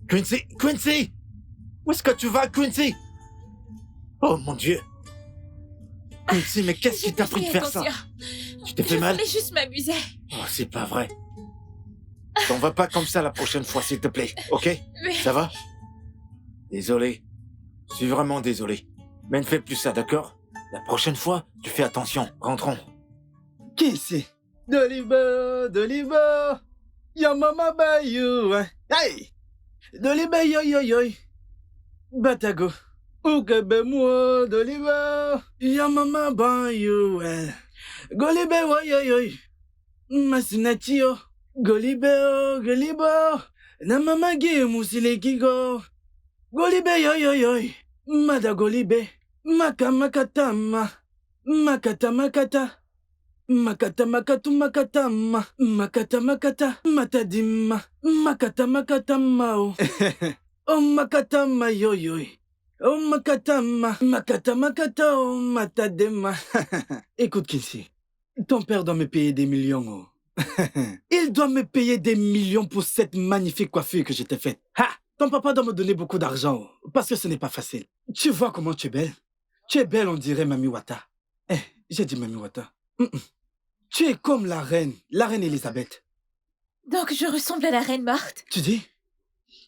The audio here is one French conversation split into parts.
Quincy! Quincy! Où est-ce que tu vas, Quincy? Oh mon Dieu! Quincy, mais qu'est-ce qui t'a pris de faire ça? Tu t'es fait mal? Je voulais juste m'amuser. Oh, c'est pas vrai. T'en vas pas comme ça la prochaine fois, s'il te plaît, ok? Mais... Ça va? Désolé. Je suis vraiment désolé. Mais ne fais plus ça, d'accord? La prochaine fois, tu fais attention. Rentrons. Qui c'est? Doliver! Yo mama bayou! Hey! Doliver yo yo yo! Batago! Oukebe moi, Doliver! Yo mama bayou! Golibe wo yo yo! Masinachi yo! Golibe o, Golibe! Na mama gi musile kigo! Golibe yo yo yo! Mada Golibe! Maka makatama! Makata makata! Makata makatu makatama, makata makata, matadima, makata makatama oh. Oh makatama yo yo. Oh makatama, makata makata oh matadema. Écoute Kinsey, ton père doit me payer des millions oh. Il doit me payer des millions pour cette magnifique coiffure que je t'ai faite. Ha! Ton papa doit me donner beaucoup d'argent oh, parce que ce n'est pas facile. Tu vois comment tu es belle? Tu es belle on dirait Mami Wata. J'ai dit Mami Wata. Tu es comme la reine Elisabeth. Donc je ressemble à la reine morte? Tu dis?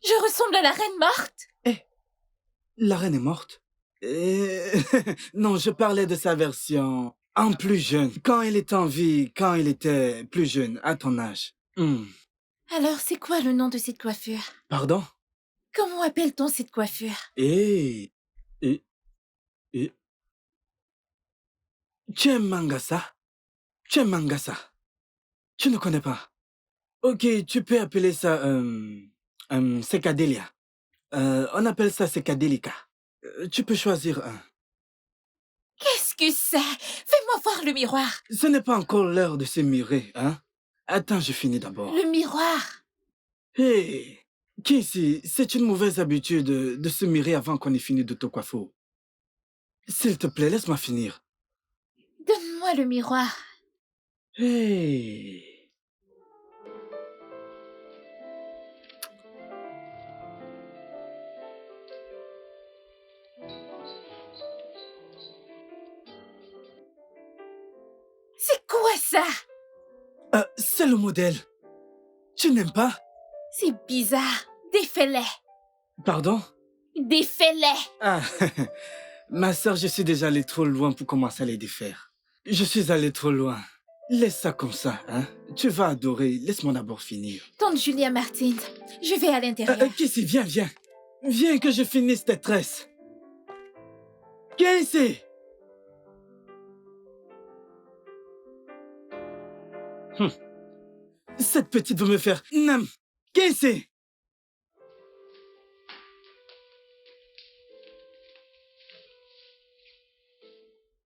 Je ressemble à la reine morte? La reine est morte? Non, je parlais de sa version en plus jeune. Quand elle était en vie, quand elle était plus jeune, à ton âge. Alors c'est quoi le nom de cette coiffure? Pardon? Comment appelle-t-on cette coiffure? Tu es Mangasa? Tu es Mangasa. Tu ne connais pas. Ok, tu peux appeler ça Secadélia. On appelle ça Secadélica. Tu peux choisir un. Qu'est-ce que c'est? Fais-moi voir le miroir. Ce n'est pas encore l'heure de se mirer, hein? Attends, je finis d'abord. Le miroir? Hey, Kinsey, c'est une mauvaise habitude de se mirer avant qu'on ait fini de te coiffer. S'il te plaît, laisse-moi finir. Donne-moi le miroir. Hey. C'est quoi ça? C'est le modèle. Tu n'aimes pas? C'est bizarre. Défais-les. Pardon? Défais-les. Ah, ma sœur, je suis déjà allé trop loin pour commencer à les défaire. Je suis allé trop loin. Laisse ça comme ça, hein? Tu vas adorer. Laisse-moi d'abord finir. Tante Julia Martins, je vais à l'intérieur. Kissy, viens. Viens que je finisse tes tresses. Quincy! Cette petite veut me faire... Non! Quincy!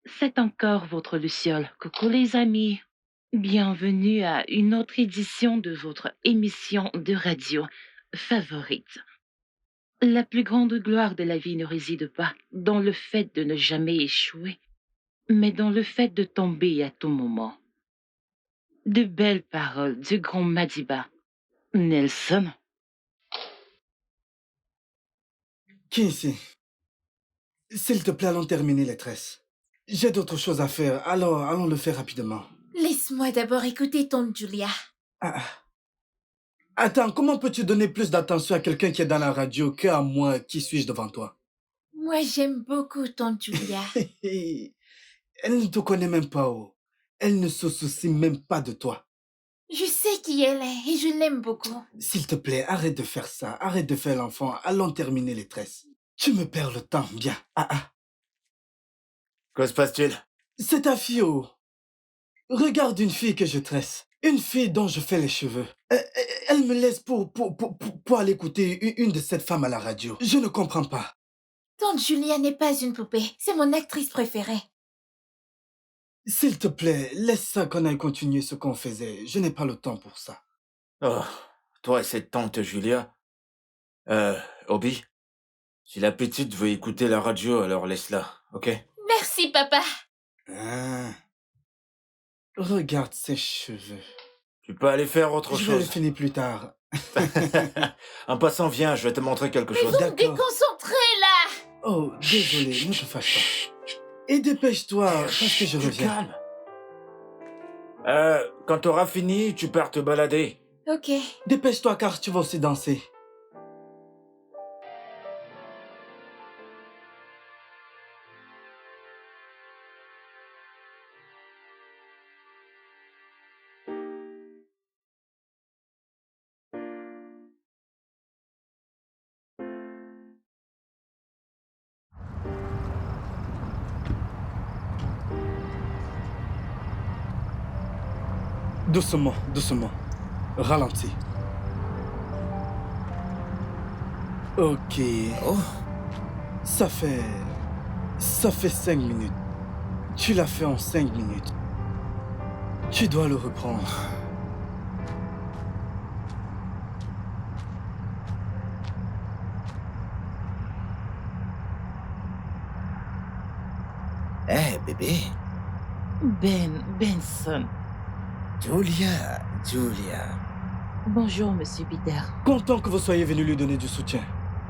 C'est encore votre Luciole. Coucou les amis. Bienvenue à une autre édition de votre émission de radio favorite. La plus grande gloire de la vie ne réside pas dans le fait de ne jamais échouer, mais dans le fait de tomber à tout moment. De belles paroles du grand Madiba. Nelson. Quincy, s'il te plaît, allons terminer les tresses. J'ai d'autres choses à faire, alors allons le faire rapidement. Laisse-moi d'abord écouter Tante Julia. Ah. Attends, comment peux-tu donner plus d'attention à quelqu'un qui est dans la radio qu'à moi qui suis-je devant toi? Moi, j'aime beaucoup Tante Julia. Elle ne te connaît même pas, oh. Elle ne se soucie même pas de toi. Je sais qui elle est et je l'aime beaucoup. S'il te plaît, arrête de faire ça. Arrête de faire l'enfant. Allons terminer les tresses. Tu me perds le temps, bien. Que se passe-t-il? C'est ta fille, oh. Regarde une fille que je tresse. Une fille dont je fais les cheveux. Elle me laisse pour aller écouter une de ces femmes à la radio. Je ne comprends pas. Tante Julia n'est pas une poupée. C'est mon actrice préférée. S'il te plaît, laisse ça qu'on aille continuer ce qu'on faisait. Je n'ai pas le temps pour ça. Oh, toi et cette tante Julia. Obi, si la petite veut écouter la radio, alors laisse-la, ok? Merci, papa. Ah. Regarde ses cheveux. Tu peux aller faire autre Je vais le chose. finir plus tard. En passant, viens, je vais te montrer quelque chose. Vous me D'accord. déconcentrez, là. Oh, désolé, ne te fâche pas. Et dépêche-toi, parce que je Tu reviens. calmes. Quand t'auras fini, tu pars te balader. Ok. Dépêche-toi car tu vas aussi danser. Doucement, doucement. Ralentis. Ok. Oh, Ça fait 5 minutes. Tu l'as fait en 5 minutes. Tu dois le reprendre. Eh, bébé. Benson. Julia. Bonjour, Monsieur Peter. Content que vous soyez venu lui donner du soutien.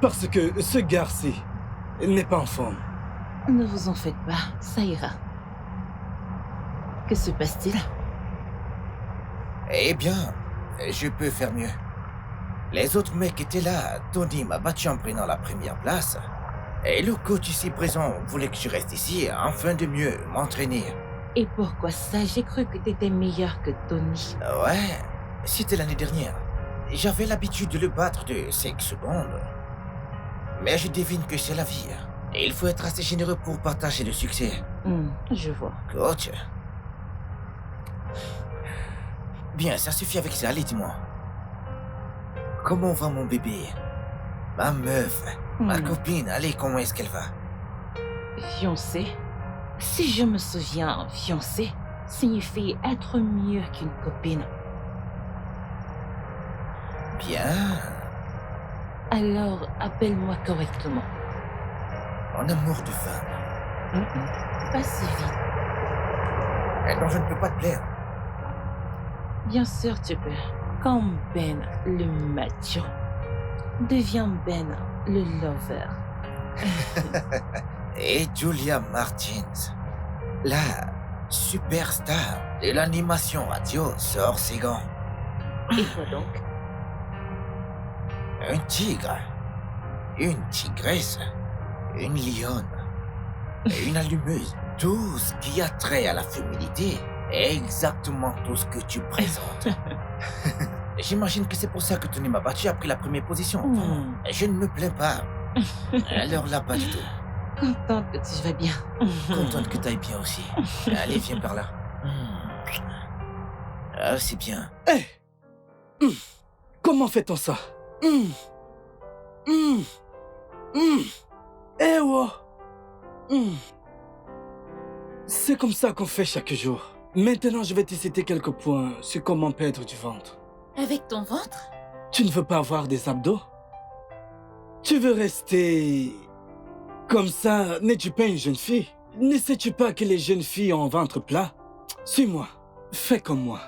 Parce que ce garçon n'est pas en forme. Ne vous en faites pas, ça ira. Que se passe-t-il? Eh bien, je peux faire mieux. Les autres mecs étaient là. Tony m'a battu en prenant la première place. Et le coach ici présent voulait que je reste ici afin de mieux m'entraîner. Et pourquoi ça? J'ai cru que t'étais meilleur que Tony. Ouais, c'était l'année dernière. J'avais l'habitude de le battre de 5 secondes. Mais je devine que c'est la vie. Et il faut être assez généreux pour partager le succès. Je vois. Coach. Bien, ça suffit avec ça, allez, dis-moi. Comment va mon bébé? Ma meuf, ma copine, allez, comment est-ce qu'elle va? Fiancé? Si je me souviens, fiancé signifie être mieux qu'une copine. Bien. Alors, appelle-moi correctement. Mon amour de femme. Pas si vite. Non, je ne peux pas te plaire. Bien sûr, tu peux. Comme Ben, le macho. Deviens Ben, le lover. Et Julia Martins, la superstar de l'animation radio, sort ses gants. Et quoi donc? Un tigre, une tigresse, une lionne, et une allumeuse. Tout ce qui a trait à la féminité est exactement tout ce que tu présentes. J'imagine que c'est pour ça que Tony m'a battu après la première position. Je ne me plains pas. Alors là, pas du tout. Contente que tu vas bien. Contente que t'ailles bien aussi. Allez, viens par là. Ah, c'est bien. Hé Comment fait-on ça Eh oh C'est comme ça qu'on fait chaque jour. Maintenant, je vais te citer quelques points sur comment perdre du ventre. Avec ton ventre? Tu ne veux pas avoir des abdos? Tu veux rester... Comme ça, n'es-tu pas une jeune fille? Ne sais-tu pas que les jeunes filles ont un ventre plat? Suis-moi. Fais comme moi.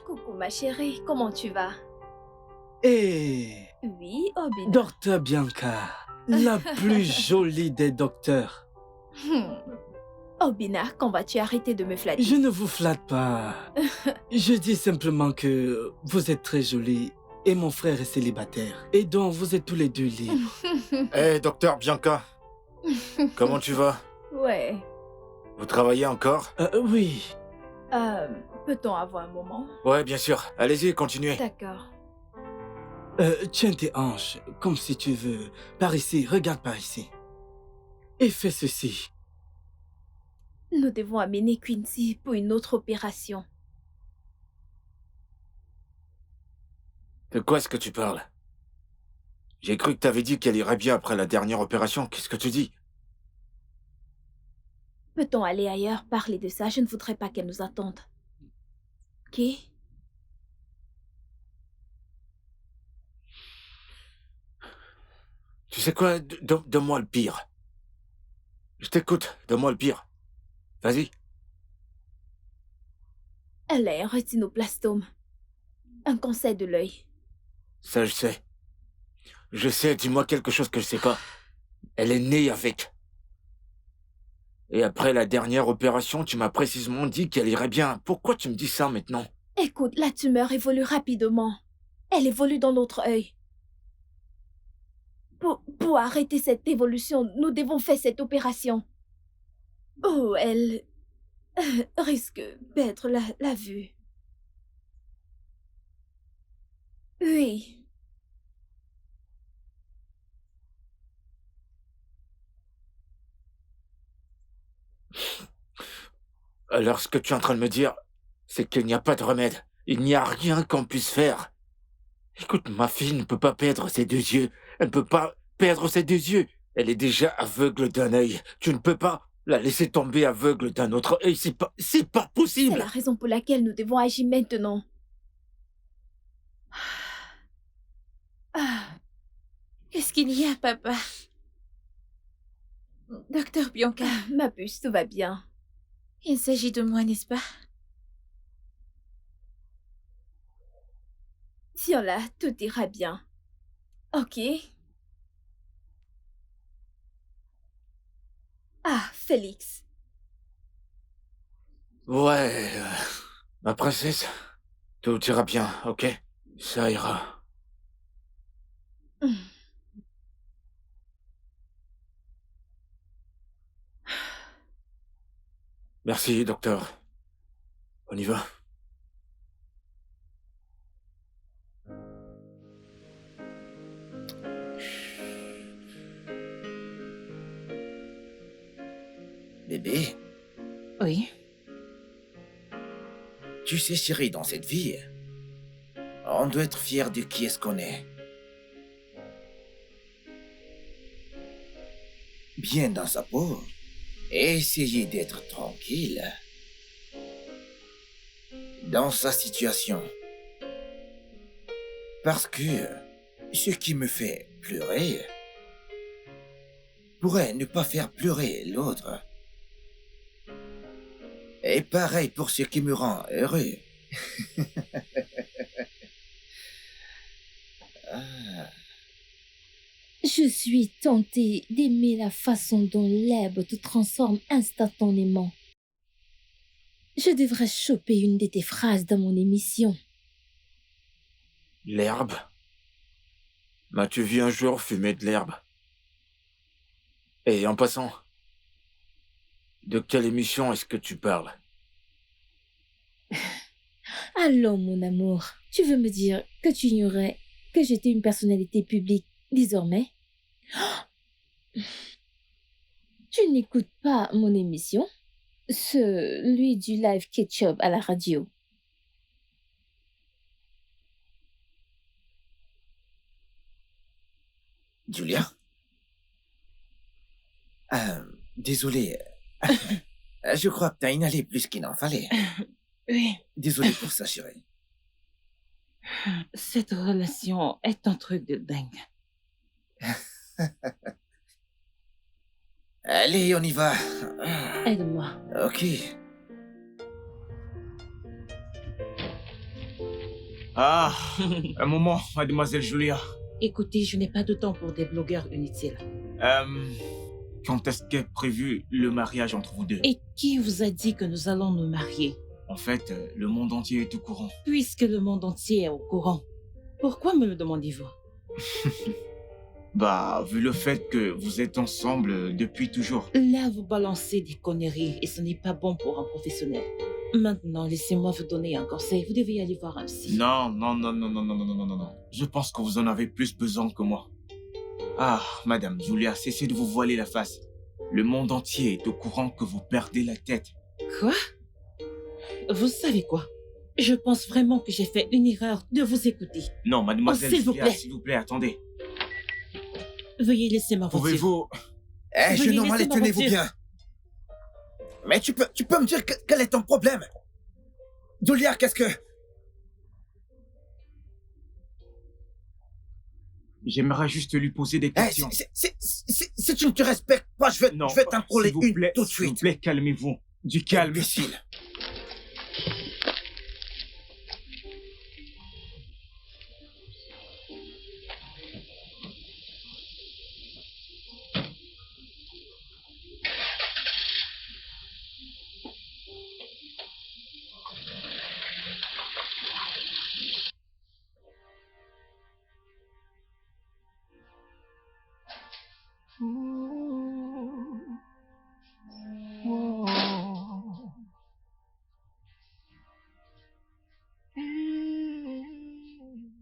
Coucou ma chérie, comment tu vas? Et... Oui, Obina. Docteur Bianca, la plus jolie des docteurs. Obina, quand vas-tu arrêter de me flatter? Je ne vous flatte pas. Je dis simplement que vous êtes très jolie et mon frère est célibataire. Et donc vous êtes tous les deux libres. Hé, docteur Bianca. Comment tu vas? Ouais. Vous travaillez encore? Oui. Peut-on avoir un moment? Ouais, bien sûr. Allez-y, continuez. D'accord. Tiens tes hanches, comme si tu veux. Par ici, regarde par ici. Et fais ceci. Nous devons amener Quincy pour une autre opération. De quoi est-ce que tu parles? J'ai cru que t'avais dit qu'elle irait bien après la dernière opération. Qu'est-ce que tu dis? Peut-on aller ailleurs parler de ça? Je ne voudrais pas qu'elle nous attende. Ok? Tu sais quoi? Donne-moi le pire. Je t'écoute. Donne-moi le pire. Vas-y. Elle a un rétinoblastome. Un cancer de l'œil. Ça, je sais. Je sais, dis-moi quelque chose que je sais pas. Elle est née avec. Et après la dernière opération, tu m'as précisément dit qu'elle irait bien. Pourquoi tu me dis ça maintenant? Écoute, la tumeur évolue rapidement. Elle évolue dans l'autre œil. Pour arrêter cette évolution, nous devons faire cette opération. Oh, elle risque de perdre la vue. Oui. Alors, ce que tu es en train de me dire, c'est qu'il n'y a pas de remède. Il n'y a rien qu'on puisse faire. Écoute, ma fille ne peut pas perdre ses deux yeux. Elle ne peut pas perdre ses deux yeux. Elle est déjà aveugle d'un œil. Tu ne peux pas la laisser tomber aveugle d'un autre œil. C'est pas C'est possible. la raison pour laquelle nous devons agir maintenant. Qu'est-ce qu'il y a, papa? Docteur Bianca, Ma puce, tout va bien. il s'agit de moi, n'est-ce pas? Tiens-là, tout ira bien. Ok? Ah, Félix. Ouais, ma princesse, tout ira bien, ok? Ça ira. Merci, docteur. On y va. Bébé, Oui. tu sais, chérie, dans cette vie, on doit être fier de qui est-ce qu'on est. Bien dans sa peau et essayer d'être tranquille dans sa situation. Parce que ce qui me fait pleurer pourrait ne pas faire pleurer l'autre. Et pareil pour ce qui me rend heureux. Je suis tentée d'aimer la façon dont l'herbe te transforme instantanément. Je devrais choper une de tes phrases dans mon émission. L'herbe? M'as-tu vu un jour fumer de l'herbe? Et en passant, De quelle émission est-ce que tu parles? Allons, mon amour, tu veux me dire que tu ignorais que j'étais une personnalité publique désormais? Tu n'écoutes pas mon émission? Celui du live ketchup à la radio. Julia? Désolé. Je crois que t'as inhalé plus qu'il n'en fallait. Oui, Désolé pour ça, chérie. cette relation est un truc de dingue. Allez, on y va. Aide-moi. Ok. Ah, un moment, mademoiselle Julia. Écoutez, je n'ai pas de temps pour des blogueurs inutiles. Quand est-ce qu'est prévu le mariage entre vous deux? Et qui vous a dit que nous allons nous marier? En fait, le monde entier est au courant. Puisque le monde entier est au courant, pourquoi me le demandez-vous? Bah, vu le fait que vous êtes ensemble depuis toujours. Là, vous balancez des conneries et ce n'est pas bon pour un professionnel. Maintenant, laissez-moi vous donner un conseil. Vous devez aller voir un psy. Non, non, non, non, non, non, non, non, non, non, non. Je pense que vous en avez plus besoin que moi. Ah, madame Julia, cessez de vous voiler la face. Le monde entier est au courant que vous perdez la tête. Quoi? Vous savez quoi? Je pense vraiment que j'ai fait une erreur de vous écouter. Non, mademoiselle s'il vous Julia, plaît. s'il vous plaît, attendez. Veuillez laisser ma voiture. Pouvez-vous... Eh, Veuillez jeune homme, allez, laisser ma tenez-vous voiture. bien. Mais tu peux me dire quel est ton problème? Julia, qu'est-ce que... J'aimerais juste lui poser des Eh, questions. si tu ne te respectes pas, je vais t'en coller s'il vous une plaît, tout de s'il vous suite. plaît, calmez-vous. Du calme. Imbécile.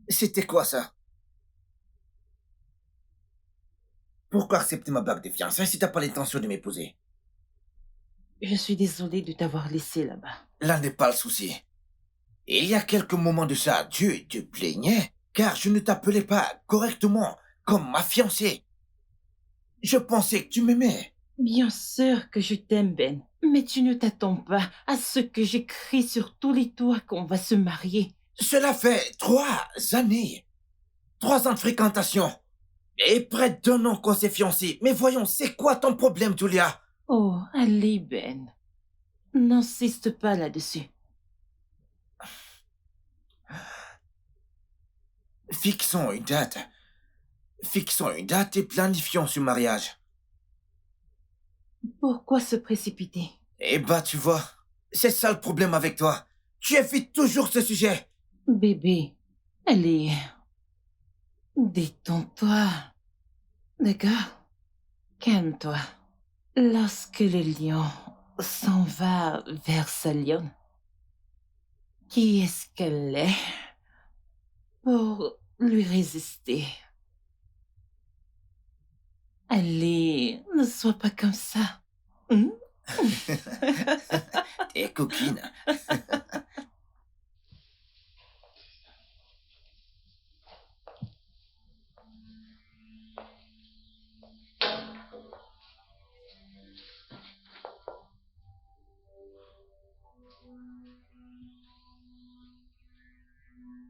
C'était quoi ça? Pourquoi accepter ma bague de fiançailles si t'as pas l'intention de m'épouser? Je suis désolée de t'avoir laissé là-bas. Là n'est pas le souci. Il y a quelques moments de ça, tu te plaignais car je ne t'appelais pas correctement comme ma fiancée. Je pensais que tu m'aimais. Bien sûr que je t'aime, Ben. Mais tu ne t'attends pas à ce que j'écris sur tous les toits qu'on va se marier. Cela fait 3 années. 3 ans de fréquentation. Et près d'1 an qu'on s'est fiancés. Mais voyons, c'est quoi ton problème, Julia? Oh, allez, Ben. N'insiste pas là-dessus. Fixons une date. Fixons une date et planifions ce mariage. Pourquoi se précipiter? Eh bah, tu vois, c'est ça le problème avec toi. Tu évites toujours ce sujet. Bébé, allez. Détends-toi. D'accord? Calme-toi. Lorsque le lion s'en va vers sa lionne, qui est-ce qu'elle est pour lui résister? Allez, ne sois pas comme ça. Hein? T'es coquine.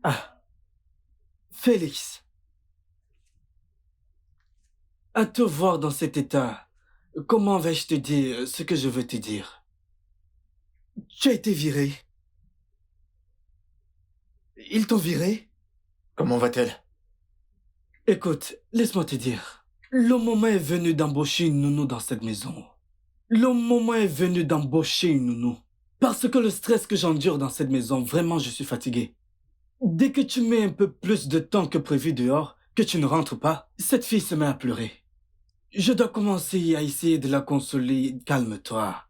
Ah, Félix. À te voir dans cet état, comment vais-je te dire ce que je veux te dire? Tu as été viré. Ils t'ont viré? Comment va-t-elle? Écoute, laisse-moi te dire. Le moment est venu d'embaucher une nounou dans cette maison. Le moment est venu d'embaucher une nounou. Parce que le stress que j'endure dans cette maison, vraiment, je suis fatigué. Dès que tu mets un peu plus de temps que prévu dehors, que tu ne rentres pas, cette fille se met à pleurer. Je dois commencer à essayer de la consoler. Calme-toi.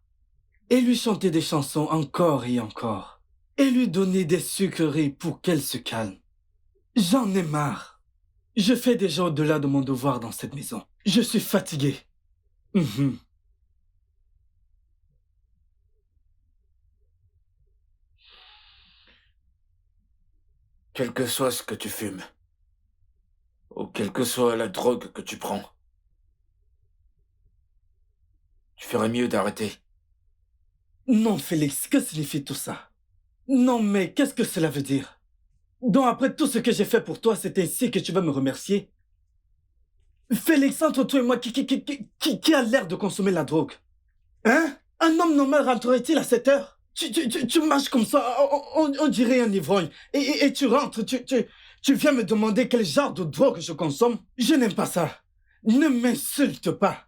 et lui chanter des chansons encore et encore, et lui donner des sucreries pour qu'elle se calme. J'en ai marre. Je fais déjà au-delà de mon devoir dans cette maison. Je suis fatigué. Mhm. Quel que soit ce que tu fumes, ou quelle que soit la drogue que tu prends, tu ferais mieux d'arrêter. Non, Félix, que signifie tout ça? Non, mais qu'est-ce que cela veut dire? Donc après tout ce que j'ai fait pour toi, c'est ainsi que tu vas me remercier? Félix, entre toi et moi, qui a l'air de consommer la drogue? Hein? Un homme normal rentrerait-il à cette heure? Tu marches comme ça, on dirait un ivrogne. Et tu rentres, tu viens me demander quel genre de drogue je consomme? Je n'aime pas ça. Ne m'insulte pas.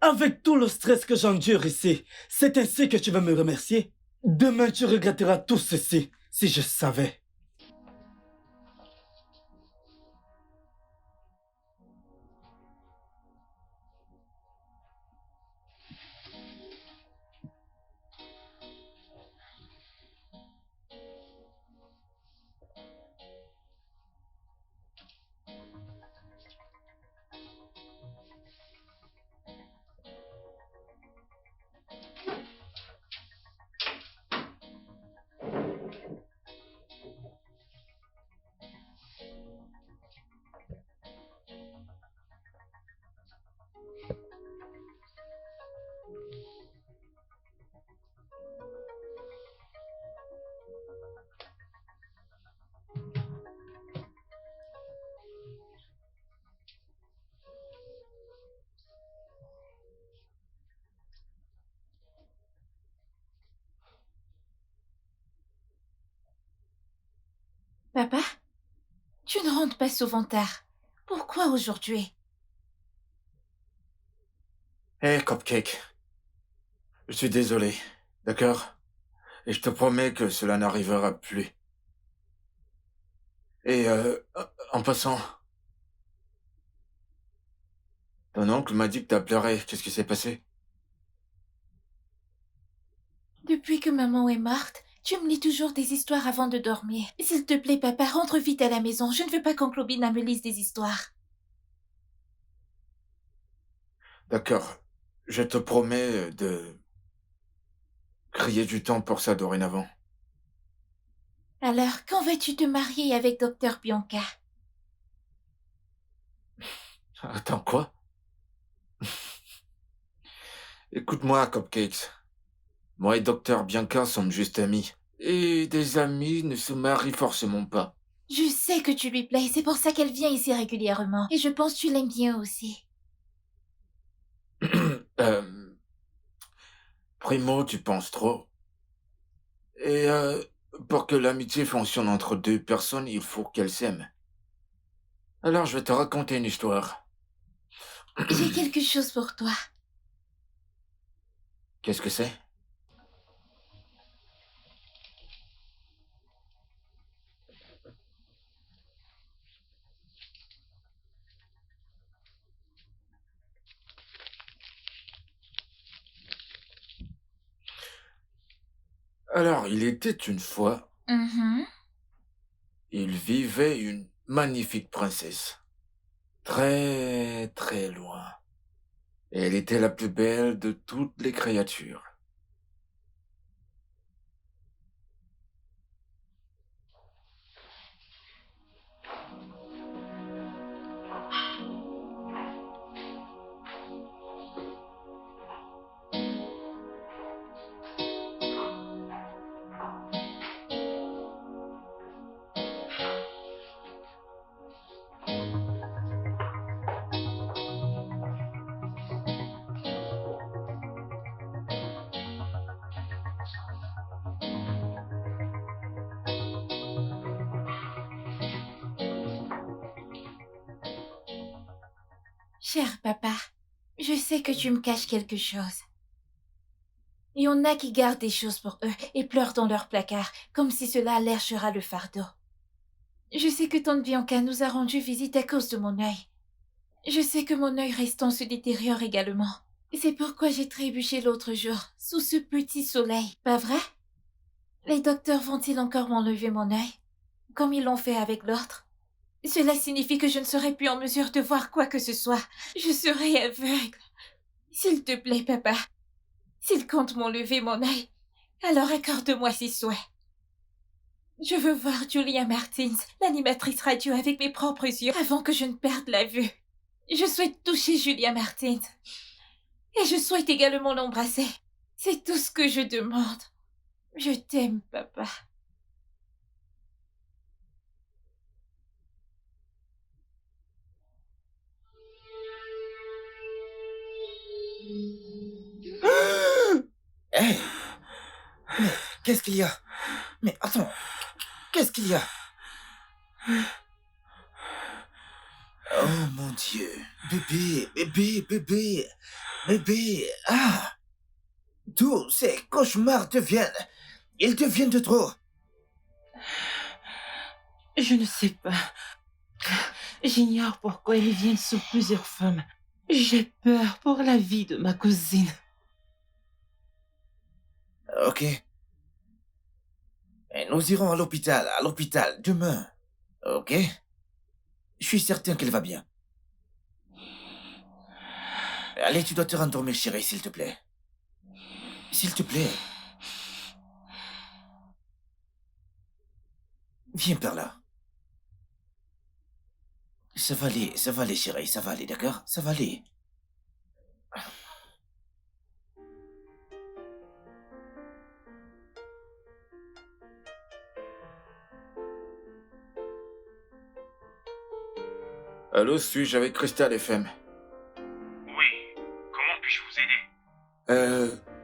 Avec tout le stress que j'endure ici, c'est ainsi que tu vas me remercier? Demain, tu regretteras tout ceci, si je savais. Papa, tu ne rentres pas souvent tard. Pourquoi aujourd'hui? Hé, Cupcake. Je suis désolé, d'accord? Et je te promets que cela n'arrivera plus. Et en passant, ton oncle m'a dit que t'as pleuré. Qu'est-ce qui s'est passé? Depuis que maman est morte, tu me lis toujours des histoires avant de dormir. S'il te plaît, papa, rentre vite à la maison. Je ne veux pas qu'oncle Obina me lise des histoires. D'accord. Je te promets de crier du temps pour ça dorénavant. Alors, quand vas-tu te marier avec Docteur Bianca? Attends, quoi? Écoute-moi, Cupcakes. Moi et Docteur Bianca sommes juste amis. Et des amis ne se marient forcément pas. Je sais que tu lui plais, c'est pour ça qu'elle vient ici régulièrement. Et je pense que tu l'aimes bien aussi. Primo, tu penses trop. Et pour que l'amitié fonctionne entre deux personnes, il faut qu'elles s'aiment. Alors je vais te raconter une histoire. J'ai quelque chose pour toi. Qu'est-ce que c'est? Alors, il était une fois, Mhm. il vivait une magnifique princesse. Très, très loin. Et elle était la plus belle de toutes les créatures. Cher papa, je sais que tu me caches quelque chose. Il y en a qui gardent des choses pour eux et pleurent dans leur placard, comme si cela allègera le fardeau. Je sais que tante Bianca nous a rendu visite à cause de mon œil. Je sais que mon œil restant se détériore également. C'est pourquoi j'ai trébuché l'autre jour, sous ce petit soleil, pas vrai? Les docteurs vont-ils encore m'enlever mon œil, comme ils l'ont fait avec l'autre? Cela signifie que je ne serai plus en mesure de voir quoi que ce soit. Je serai aveugle. S'il te plaît, papa, s'il compte m'enlever mon œil, alors accorde-moi ses souhaits. Je veux voir Julia Martins, l'animatrice radio, avec mes propres yeux avant que je ne perde la vue. Je souhaite toucher Julia Martins. Et je souhaite également l'embrasser. C'est tout ce que je demande. Je t'aime, papa. Hé! Mais qu'est-ce qu'il y a? Mais attends, qu'est-ce qu'il y a? Oh mon Dieu, bébé, ah! Tous ces cauchemars ils deviennent de trop. Je ne sais pas. J'ignore pourquoi ils viennent sous plusieurs formes. J'ai peur pour la vie de ma cousine. Ok. Et nous irons à l'hôpital demain. Ok? Je suis certain qu'elle va bien. Allez, tu dois te rendormir, chérie, s'il te plaît. S'il te plaît. Viens par là. Ça va aller, chérie, ça va aller, d'accord? Ça va aller. Allô, suis-je avec Crystal FM? Oui, comment puis-je vous aider?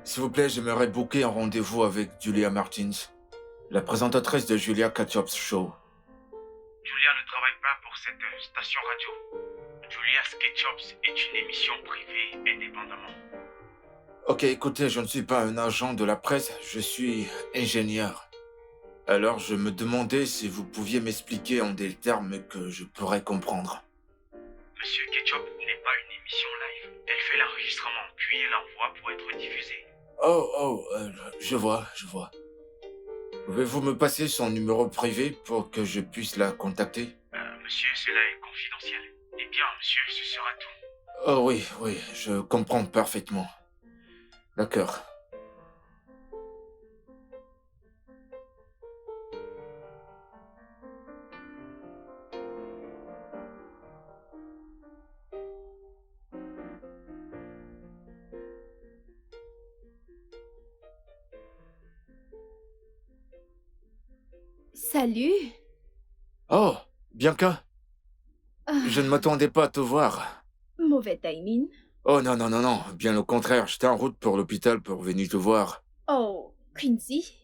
S'il vous plaît, j'aimerais booker un rendez-vous avec Julia Martins, la présentatrice de Julia Ketchup's Show. Julia ne travaille pas pour cette station radio. Julia's Ketchups est une émission privée indépendamment. Ok, écoutez, je ne suis pas un agent de la presse, je suis ingénieur. Alors, je me demandais si vous pouviez m'expliquer en des termes que je pourrais comprendre. Monsieur Ketchup n'est pas une émission live. Elle fait l'enregistrement, puis elle l'envoie pour être diffusée. Je vois. Pouvez-vous me passer son numéro privé pour que je puisse la contacter? Monsieur, cela est confidentiel. Eh bien, monsieur, ce sera tout. Oh oui, je comprends parfaitement. D'accord. Salut. Oh, Bianca, Ah, je ne m'attendais pas à te voir. mauvais timing. Oh non, bien au contraire, j'étais en route pour l'hôpital pour venir te voir. Oh, Quincy.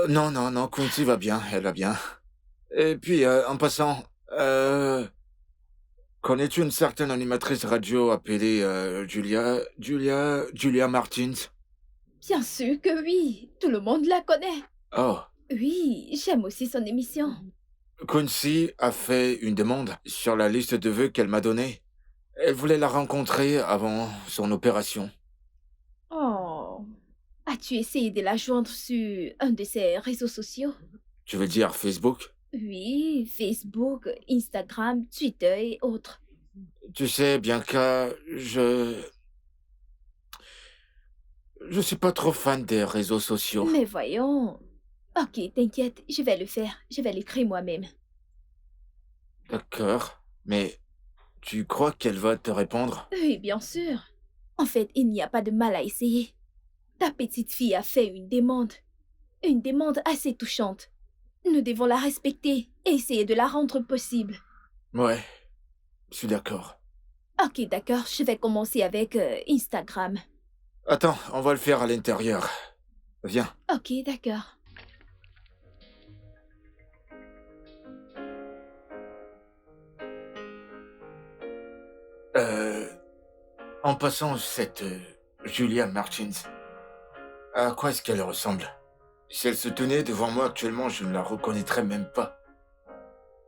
Non, Quincy va bien, elle va bien. Et puis, en passant, connais-tu une certaine animatrice radio appelée Julia Martins? Bien sûr que oui. Tout le monde la connaît. Oh, Oui, j'aime aussi son émission. Quincy a fait une demande sur la liste de vœux qu'elle m'a donnée. Elle voulait la rencontrer avant son opération. Oh. As-tu essayé de la joindre sur un de ses réseaux sociaux? Tu veux dire Facebook? Oui, Facebook, Instagram, Twitter et autres. Tu sais, Bianca, je suis pas trop fan des réseaux sociaux. Mais voyons. Ok, t'inquiète, je vais le faire. Je vais l'écrire moi-même. D'accord, mais tu crois qu'elle va te répondre? Oui, bien sûr. En fait, il n'y a pas de mal à essayer. Ta petite fille a fait une demande. Une demande assez touchante. Nous devons la respecter et essayer de la rendre possible. Ouais, je suis d'accord. Ok, d'accord, je vais commencer avec Instagram. Attends, on va le faire à l'intérieur. Viens. Ok, d'accord. En passant, cette Julia Martins, à quoi est-ce qu'elle ressemble? Si elle se tenait devant moi actuellement, je ne la reconnaîtrais même pas.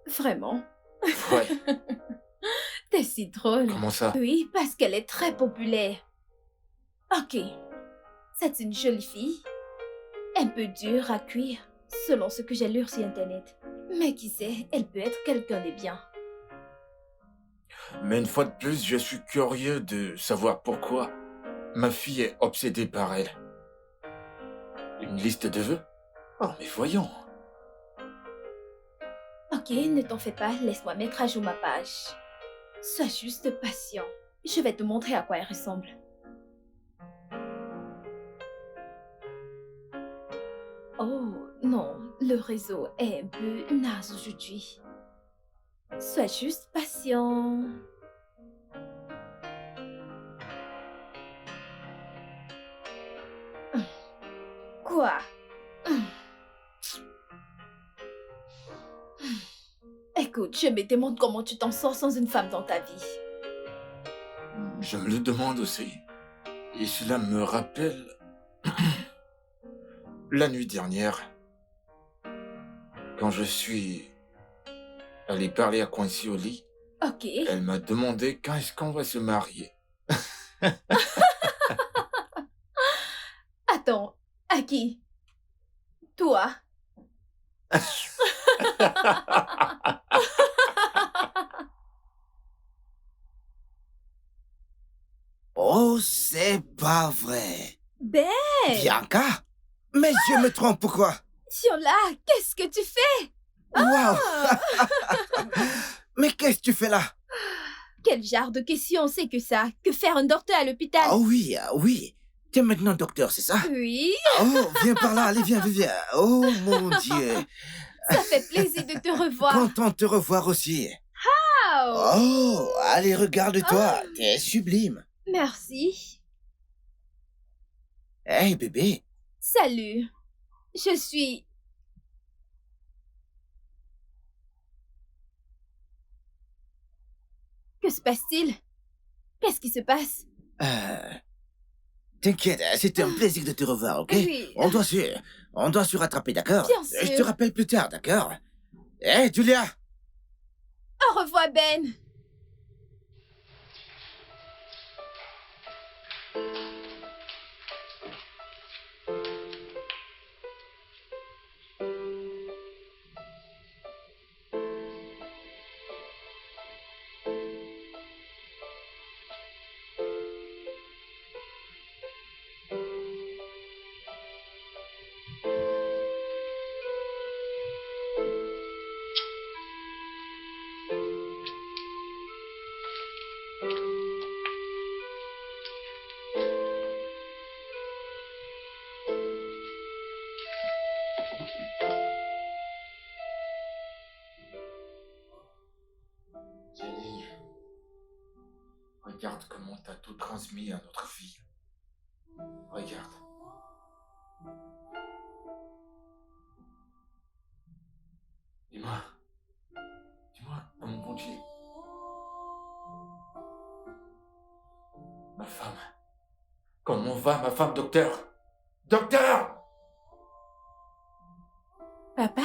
Vraiment? Ouais. T'es si drôle. Comment ça? Oui, parce qu'elle est très populaire. Ok. C'est une jolie fille. Un peu dure à cuire, selon ce que j'ai lu sur Internet. Mais qui sait, elle peut être quelqu'un de bien. Mais une fois de plus, je suis curieux de savoir pourquoi ma fille est obsédée par elle. Une liste de vœux? Oh, mais voyons. Ok, ne t'en fais pas, laisse-moi mettre à jour ma page. Sois juste patient. Je vais te montrer à quoi elle ressemble. Oh, non, le réseau est un peu naze aujourd'hui. Sois juste patient. Quoi? Écoute, je me demande comment tu t'en sors sans une femme dans ta vie. Je me le demande aussi. Et cela me rappelle la nuit dernière, quand je suis allé parler à Quincy au lit, Ok. elle m'a demandé quand est-ce qu'on va se marier. Attends, à qui? Toi? Oh, c'est pas vrai. Ben, Bianca? Mais je me trompe, pourquoi? Tiola, qu'est-ce que tu fais? Waouh! Mais qu'est-ce que tu fais là? Quel genre de question c'est que ça? Que faire un docteur à l'hôpital? Ah oui, oui. Tu es maintenant docteur, c'est ça? Oui, Oh, viens par là, allez, viens. Oh, mon Dieu. ça fait plaisir de te revoir. Content de te revoir aussi. Wow. Oh, allez, regarde-toi, t'es sublime. Merci. Hey, bébé. Salut. Je suis... Que se passe-t-il? Qu'est-ce qui se passe? T'inquiète, c'était un plaisir de te revoir, ok? Oui. On doit se rattraper, d'accord? Bien sûr. Je te rappelle plus tard, d'accord? Hey, Julia! Au revoir, Ben. Jenny, regarde comment t'as tout transmis à notre fille. Regarde. Dis-moi, oh mon bon Dieu. Ma femme. Comment va ma femme, docteur? Docteur! Papa?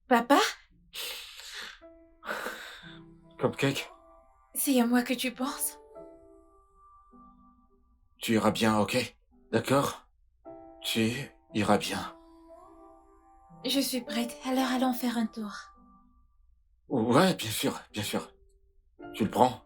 Papa? Cupcake, C'est à moi que tu penses? tu iras bien, ok? D'accord? Tu iras bien. Je suis prête, alors allons faire un tour. Ouais, bien sûr, bien sûr. Tu le prends?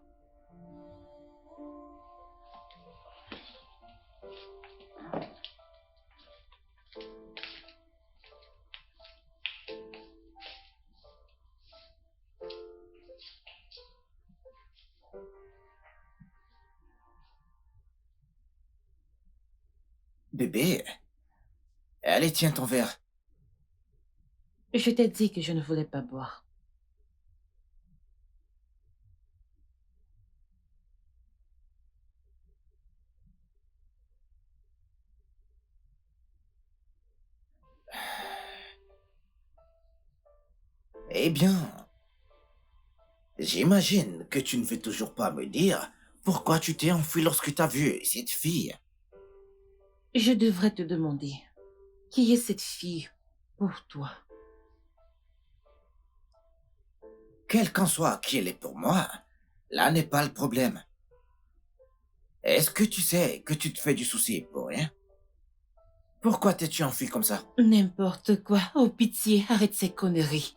Bébé, allez, tiens ton verre. Je t'ai dit que je ne voulais pas boire. Eh bien, j'imagine que tu ne veux toujours pas me dire pourquoi tu t'es enfui lorsque t'as vu cette fille. Je devrais te demander, qui est cette fille pour toi? quel qu'en soit qui elle est pour moi, là n'est pas le problème. Est-ce que tu sais que tu te fais du souci pour rien? Pourquoi t'es-tu enfui comme ça? N'importe quoi. Oh, pitié, arrête ces conneries.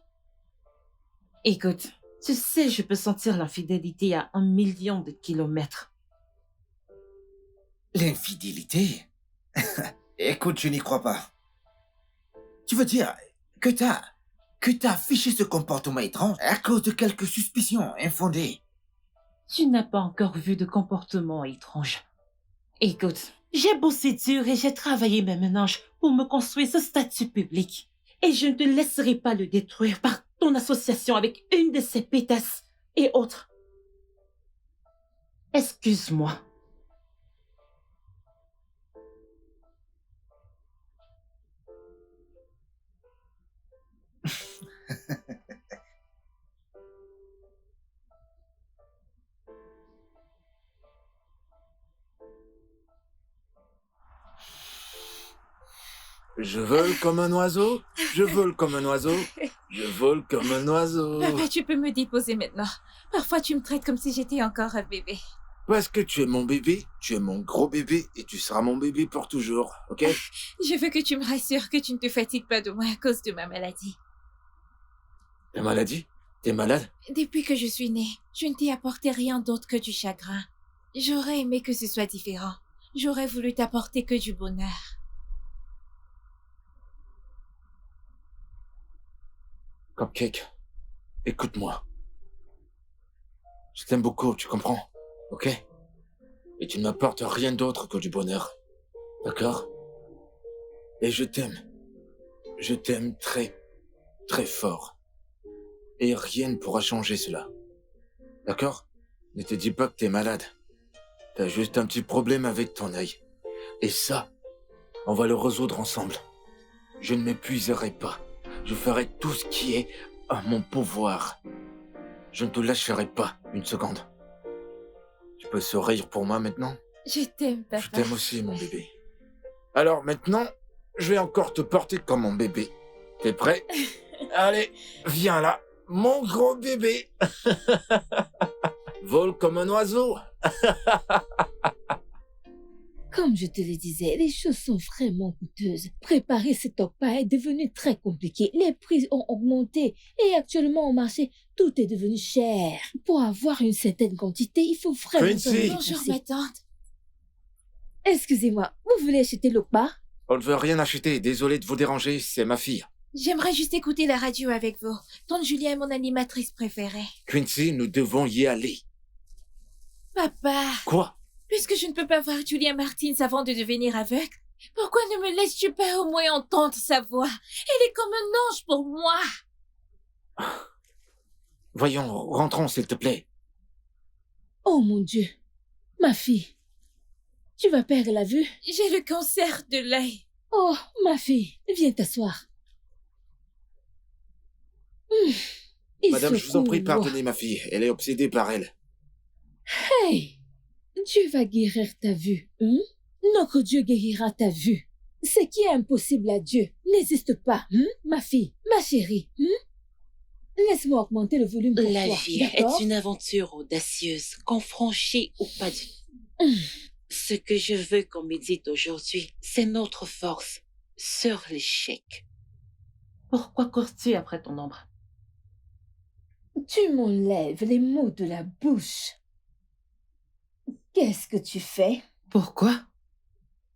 Écoute, tu sais, je peux sentir l'infidélité à 1 million de kilomètres. L'infidélité? Écoute, je n'y crois pas. Tu veux dire que t'as affiché ce comportement étrange à cause de quelques suspicions infondées? Tu n'as pas encore vu de comportement étrange. Écoute, j'ai bossé dur et j'ai travaillé mes ménages pour me construire ce statut public. Et je ne te laisserai pas le détruire par ton association avec une de ces pétasses et autres. Excuse-moi. Je vole comme un oiseau, je vole comme un oiseau, je vole comme un oiseau. Papa, tu peux me déposer maintenant. Parfois, tu me traites comme si j'étais encore un bébé. Parce que tu es mon bébé, tu es mon gros bébé et tu seras mon bébé pour toujours, ok? Je veux que tu me rassures que tu ne te fatigues pas de moi à cause de ma maladie. Ta maladie? T'es malade? Depuis que je suis née, je ne t'ai apporté rien d'autre que du chagrin. J'aurais aimé que ce soit différent. J'aurais voulu t'apporter que du bonheur. Cupcake, écoute-moi. Je t'aime beaucoup, tu comprends? Ok? Et tu ne m'apportes rien d'autre que du bonheur. D'accord? Et je t'aime. Je t'aime très, très fort. Et rien ne pourra changer cela. D'accord? Ne te dis pas que t'es malade. T'as juste un petit problème avec ton œil. Et ça, on va le résoudre ensemble. Je ne m'épuiserai pas. Je ferai tout ce qui est à mon pouvoir. Je ne te lâcherai pas une seconde. Tu peux sourire pour moi maintenant? Je t'aime, papa. Je t'aime aussi, mon bébé. Alors maintenant, je vais encore te porter comme mon bébé. T'es prêt? Allez, viens là, mon gros bébé. Vole comme un oiseau. Comme je te le disais, les choses sont vraiment coûteuses. Préparer cet repas est devenu très compliqué. Les prix ont augmenté et actuellement au marché, tout est devenu cher. Pour avoir une certaine quantité, il faut vraiment... Quincy. Bonjour, ma tante. Excusez-moi, vous voulez acheter le repas? On ne veut rien acheter, désolé de vous déranger, c'est ma fille. J'aimerais juste écouter la radio avec vous. Tante Julia est mon animatrice préférée. Quincy, nous devons y aller. Papa, Quoi? puisque je ne peux pas voir Julia Martins avant de devenir aveugle, pourquoi ne me laisses-tu pas au moins entendre sa voix? Elle est comme un ange pour moi. Voyons, rentrons s'il te plaît. Oh mon Dieu, ma fille, tu vas perdre la vue? J'ai le cancer de l'œil. Oh, ma fille, viens t'asseoir. Il Madame, je vous en prie, secoue. pardonnez ma fille, elle est obsédée par elle. Hey, Dieu va guérir ta vue. Notre Dieu guérira ta vue. Ce qui est impossible à Dieu n'existe pas, ma fille, ma chérie. Laisse-moi augmenter le volume pour La toi, vie d'accord? est une aventure audacieuse, qu'on franchit ou pas du tout. Ce que je veux qu'on médite aujourd'hui, c'est notre force sur l'échec. Pourquoi cours-tu après ton ombre? Tu m'enlèves les mots de la bouche. Qu'est-ce que tu fais? Pourquoi?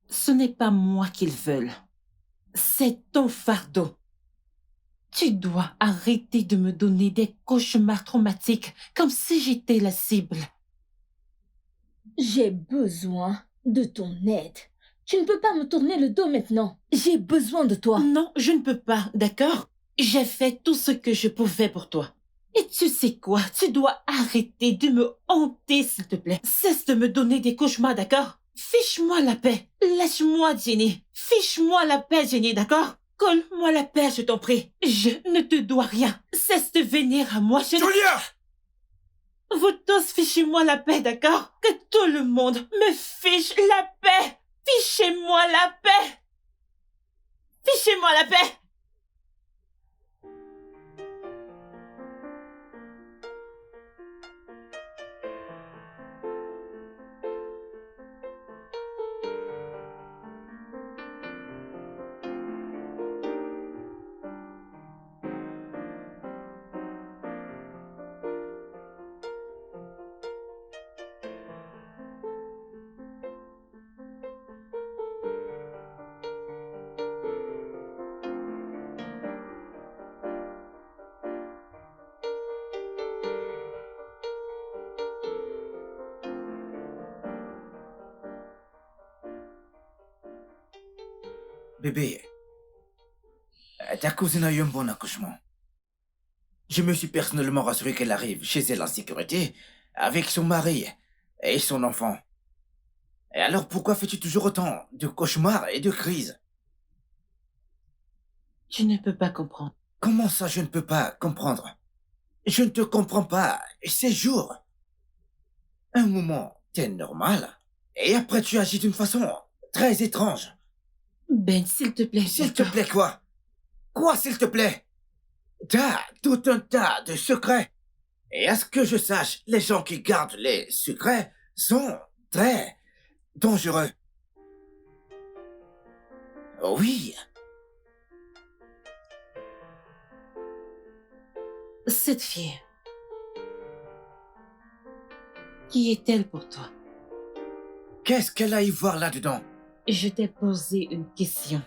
Ce n'est pas moi qu'ils veulent. C'est ton fardeau. Tu dois arrêter de me donner des cauchemars traumatiques comme si j'étais la cible. J'ai besoin de ton aide. Tu ne peux pas me tourner le dos maintenant. J'ai besoin de toi. Non, je ne peux pas, d'accord? J'ai fait tout ce que je pouvais pour toi. Et tu sais quoi? Tu dois arrêter de me hanter, s'il te plaît. Cesse de me donner des cauchemars, d'accord? Fiche-moi la paix. Lâche-moi, Jenny. Fiche-moi la paix, Jenny, d'accord? Colle-moi la paix, je t'en prie. Je ne te dois rien. Cesse de venir à moi, Julia! Vous tous fichez-moi la paix, d'accord? Que tout le monde me fiche la paix. Fichez-moi la paix. Fichez-moi la paix. Bébé, ta cousine a eu un bon accouchement. Je me suis personnellement rassuré qu'elle arrive chez elle en sécurité, avec son mari et son enfant. Et alors pourquoi fais-tu toujours autant de cauchemars et de crises? Tu ne peux pas comprendre. Comment ça je ne peux pas comprendre? Je ne te comprends pas. Ces jours. Un moment, t'es normal. Et après tu agis d'une façon très étrange. Ben, s'il te plaît. S'il te plaît quoi? Quoi s'il te plaît? T'as tout un tas de secrets. Et à ce que je sache, les gens qui gardent les secrets sont très dangereux. Oui, Cette fille, qui est-elle pour toi? qu'est-ce qu'elle a à y voir là-dedans? Je t'ai posé une question.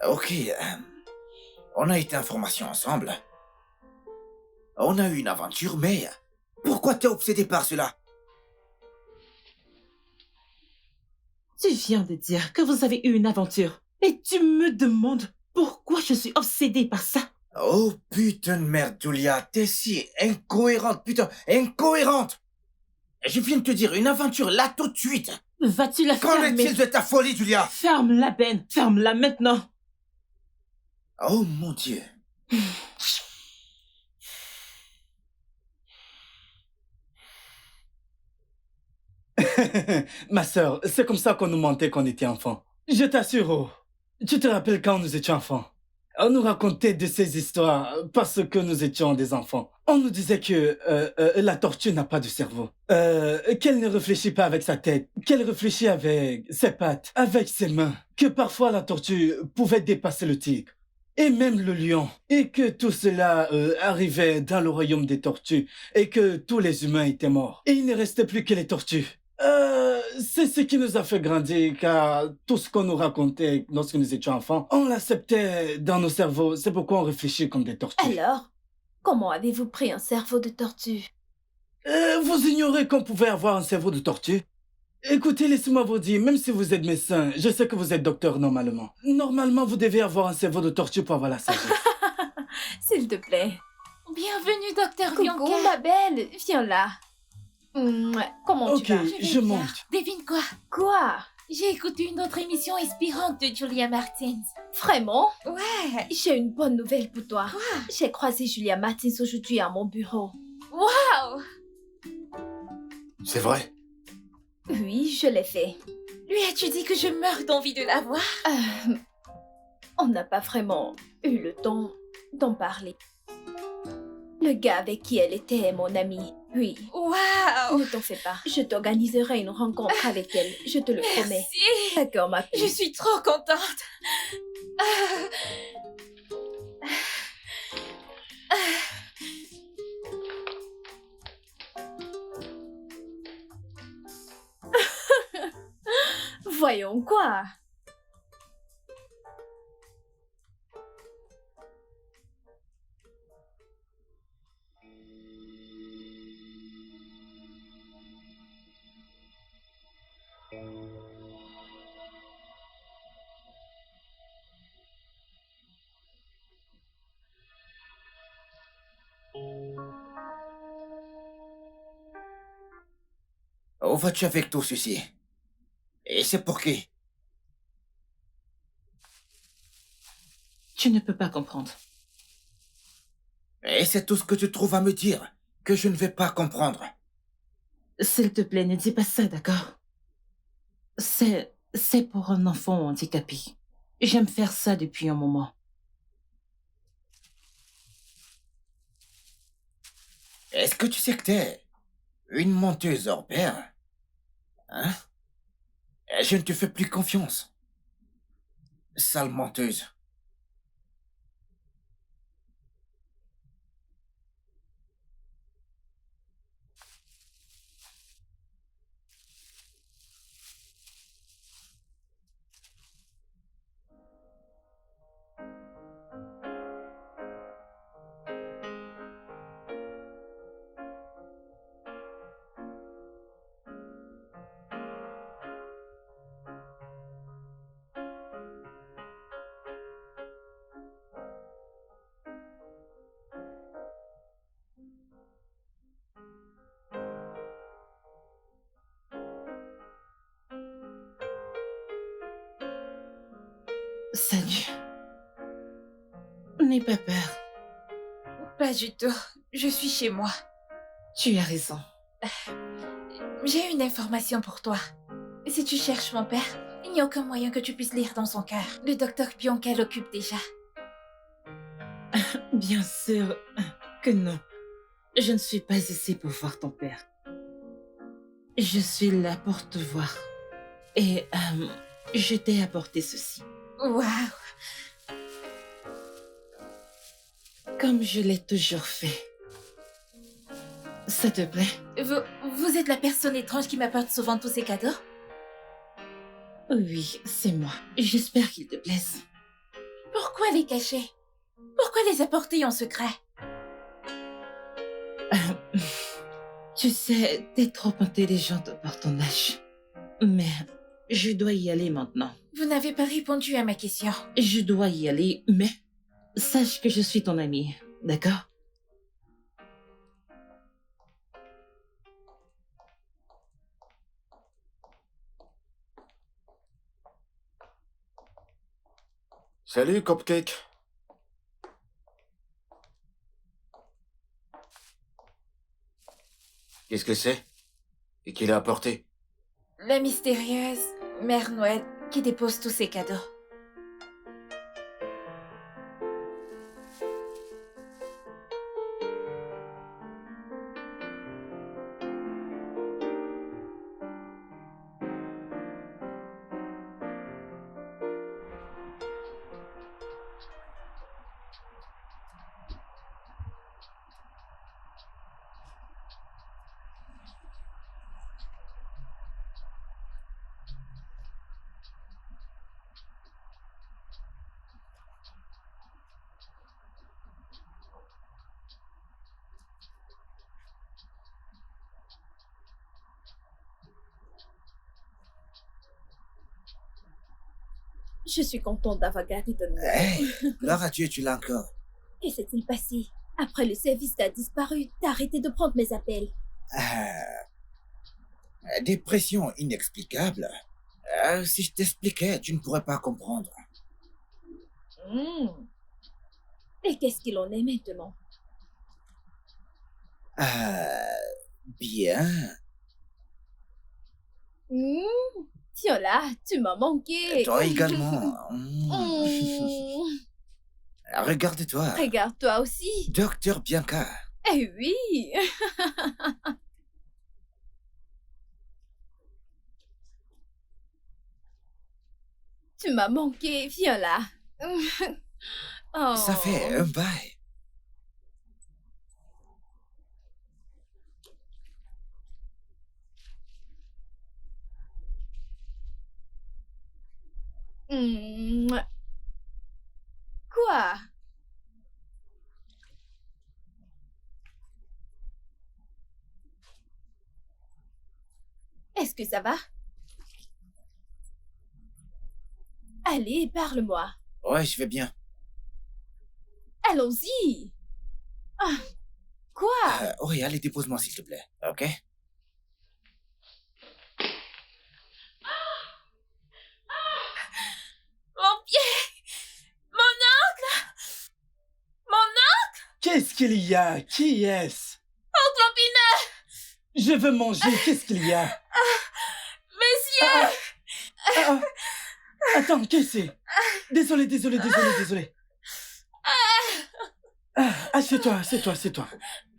Ok, on a été en formation ensemble. On a eu une aventure, mais pourquoi t'es obsédé par cela? Tu viens de dire que vous avez eu une aventure. Et tu me demandes pourquoi je suis obsédée par ça. Oh putain de merde, Julia, t'es si incohérente, putain, incohérente! Je viens de te dire une aventure là tout de suite. Vas-tu la Qu'en fermer? est-il de ta folie, Julia? Ferme-la, Ben. Ferme-la maintenant. Oh mon Dieu. Ma sœur, c'est comme ça qu'on nous mentait quand on était enfants. Je t'assure, oh, tu te rappelles quand nous étions enfants? On nous racontait de ces histoires parce que nous étions des enfants. On nous disait que la tortue n'a pas de cerveau, qu'elle ne réfléchit pas avec sa tête, qu'elle réfléchit avec ses pattes, avec ses mains, que parfois la tortue pouvait dépasser le tigre. Et même le lion. Et que tout cela arrivait dans le royaume des tortues. Et que tous les humains étaient morts. Et il ne restait plus que les tortues. C'est ce qui nous a fait grandir, car tout ce qu'on nous racontait lorsque nous étions enfants, on l'acceptait dans nos cerveaux. C'est pourquoi on réfléchit comme des tortues. Alors, comment avez-vous pris un cerveau de tortue? Vous ignorez qu'on pouvait avoir un cerveau de tortue? Écoutez, laissez-moi vous dire, même si vous êtes médecin, je sais que vous êtes docteur normalement. Normalement, vous devez avoir un cerveau de tortue pour avoir la sagesse. S'il te plaît. Bienvenue, docteur Coucou, Bianca. ma belle, viens là. Comment Ok, tu vas? vais je bien. monte. Devine quoi? Quoi? J'ai écouté une autre émission inspirante de Julia Martins. Vraiment? Ouais. J'ai une bonne nouvelle pour toi. Quoi? J'ai croisé Julia Martins aujourd'hui à mon bureau. Waouh! C'est vrai. Oui, je l'ai fait. Lui as-tu dit que je meurs d'envie de la voir? On n'a pas vraiment eu le temps d'en parler. Le gars avec qui elle était est mon ami. Oui. Waouh! Ne t'en fais pas. Je t'organiserai une rencontre avec elle. Je te le promets. Merci. D'accord, ma fille. Je suis trop contente. Voyons quoi. Où vas-tu avec tout ceci? Et c'est pour qui? Tu ne peux pas comprendre. Et c'est tout ce que tu trouves à me dire, que je ne vais pas comprendre. S'il te plaît, ne dis pas ça, d'accord? C'est pour un enfant handicapé. J'aime faire ça depuis un moment. Est-ce que tu sais que t'es une menteuse hors pair? Hein? Je ne te fais plus confiance. Sale menteuse. Salut. N'aie pas peur. Pas du tout. Je suis chez moi. Tu as raison. J'ai une information pour toi. Si tu cherches mon père, il n'y a aucun moyen que tu puisses lire dans son cœur. Le docteur Bianca l'occupe déjà. Bien sûr que non. Je ne suis pas ici pour voir ton père. Je suis là pour te voir. Et je t'ai apporté ceci. Waouh! Comme je l'ai toujours fait. Ça te plaît? Vous êtes la personne étrange qui m'apporte souvent tous ces cadeaux? Oui, c'est moi. J'espère qu'ils te plaisent. Pourquoi les cacher? Pourquoi les apporter en secret? Tu sais, t'es trop intelligente pour ton âge. Mais je dois y aller maintenant. Vous n'avez pas répondu à ma question. Je dois y aller, mais sache que je suis ton amie, d'accord? Salut, Cupcake. Qu'est-ce que c'est? Et qui l'a apporté? La mystérieuse Mère Noël qui dépose tous ses cadeaux. Je suis contente d'avoir gardé ton nom. Hey, gloire à Dieu, tu l'as encore. Que s'est-il passé? Après le service, t'as disparu. T'as arrêté de prendre mes appels. Dépression inexplicable. Si je t'expliquais, tu ne pourrais pas comprendre. Et qu'est-ce qu'il en est maintenant? Bien. Tiens là, tu m'as manqué. Toi également. Regarde-toi. Regarde-toi aussi. Docteur Bianca. Eh oui. Tu m'as manqué, viens là. Oh. Ça fait un bail. Quoi? Est-ce que ça va? Allez, parle-moi. Ouais, je vais bien. Allons-y. Ah, quoi? Oui, allez, dépose-moi s'il te plaît, ok? Mon pied! Mon oncle! Mon oncle! Qu'est-ce qu'il y a? Qui est-ce? Oncle Pinard! Je veux manger, qu'est-ce qu'il y a? Messieurs! Attends, qu'est-ce que c'est? Désolé. Assieds-toi.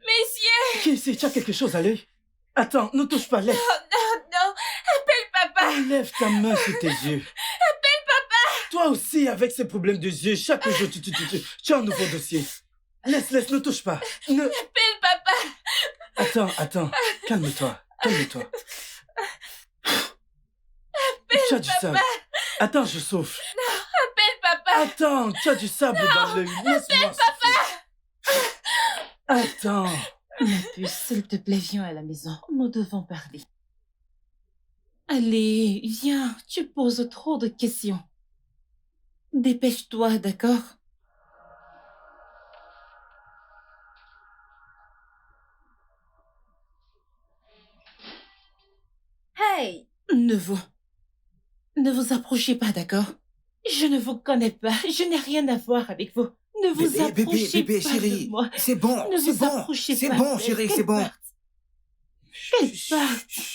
Messieurs! Qu'est-ce que c'est? Tu as quelque chose à l'œil? Attends, ne touche pas, lève. Non! Appelle papa! Lève ta main sur tes yeux. Appelle papa! Toi aussi, avec ces problèmes de yeux, chaque jour, tu as un nouveau dossier. Laisse, ne touche pas. Appelle papa! Attends. Calme-toi. Tu as du sable. Attends, je souffle. Appelle papa! Attends, tu as du sable dans l'œil. Laisse-moi souffler. Attends. Ma puce, s'il te plaît, viens à la maison. Nous devons parler. Allez, viens, tu poses trop de questions. Dépêche-toi, d'accord? Hey! Ne vous approchez pas, d'accord? Je ne vous connais pas. Je n'ai rien à voir avec vous. Ne vous approchez pas chérie. de moi. C'est bon, Ne c'est vous bon. approchez C'est pas bon, d'elle. chérie, Qu'elle c'est bon. parte. Qu'elle parte.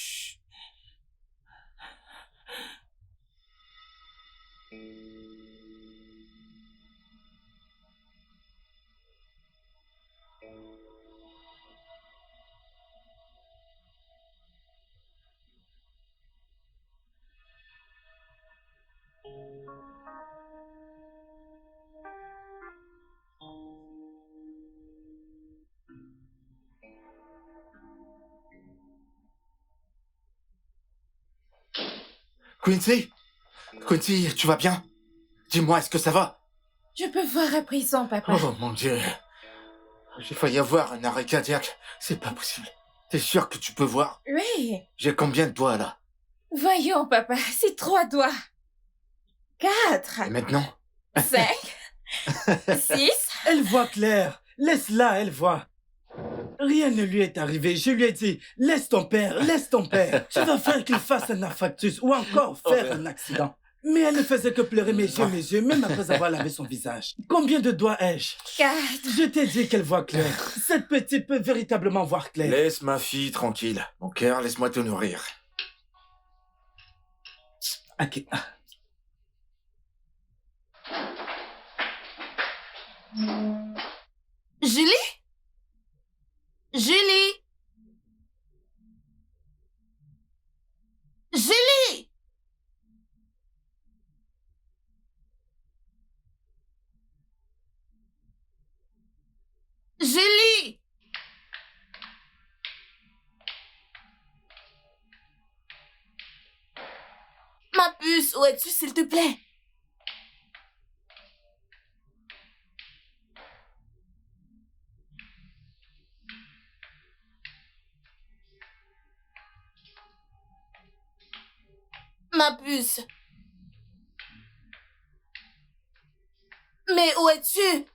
Quincy? Quincy, tu vas bien? Dis-moi, est-ce que ça va? Je peux voir à présent, papa. Oh mon Dieu. J'ai failli avoir un arrêt cardiaque. C'est pas possible. T'es sûr que tu peux voir? Oui. J'ai combien de doigts là? Voyons, papa, c'est 3 doigts. 4. Et maintenant? 5. 6. Elle voit clair. Laisse-la, elle voit. Rien ne lui est arrivé. Je lui ai dit, laisse ton père. Tu vas faire qu'il fasse un infarctus ou encore faire un accident. Mais elle ne faisait que pleurer mes yeux, même après avoir lavé son visage. Combien de doigts ai-je? 4. Je t'ai dit qu'elle voit clair. Cette petite peut véritablement voir clair. Laisse ma fille tranquille. Mon cœur, laisse-moi te nourrir. Ok. Julie? Julie? Julie? Julie? Ma puce, où es-tu, s'il te plaît? Ma puce. Mais où es-tu?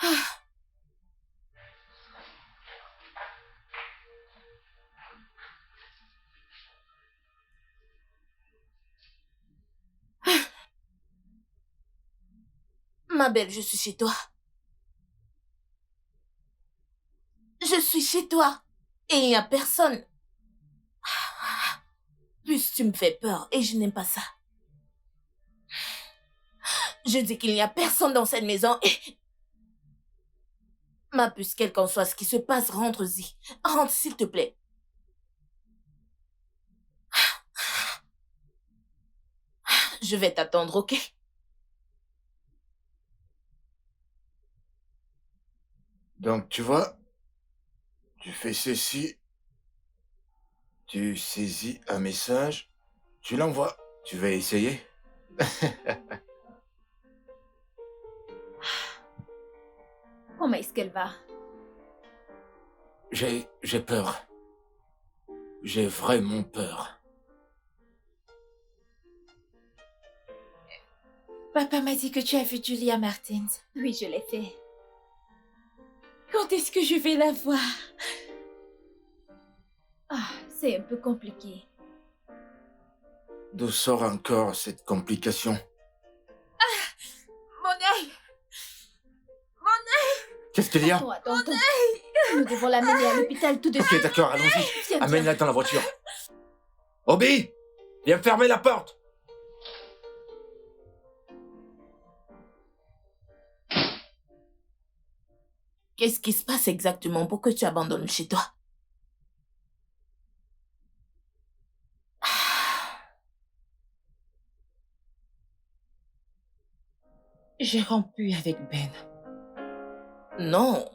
Ah. Ma belle, je suis chez toi. Je suis chez toi. Et il n'y a personne. Plus tu me fais peur et je n'aime pas ça. Je dis qu'il n'y a personne dans cette maison et... Ma puce, quel qu'en soit ce qui se passe, rentre-y. Rentre, s'il te plaît. Je vais t'attendre, ok? Donc, tu vois, tu fais ceci, tu saisis un message, tu l'envoies. Tu vas essayer? Comment est-ce qu'elle va? J'ai peur. J'ai vraiment peur. Papa m'a dit que tu as vu Julia Martins. Oui, je l'ai fait. Quand est-ce que je vais la voir? Ah, c'est un peu compliqué. D'où sort encore cette complication? Mon œil! Qu'est-ce qu'il y a? Attends. Nous devons l'amener à l'hôpital tout de suite. Ok, d'accord, allons-y. Viens, Amène-la dans la voiture. Obi, viens fermer la porte. Qu'est-ce qui se passe exactement pour que tu abandonnes chez toi? J'ai rompu avec Ben. Non.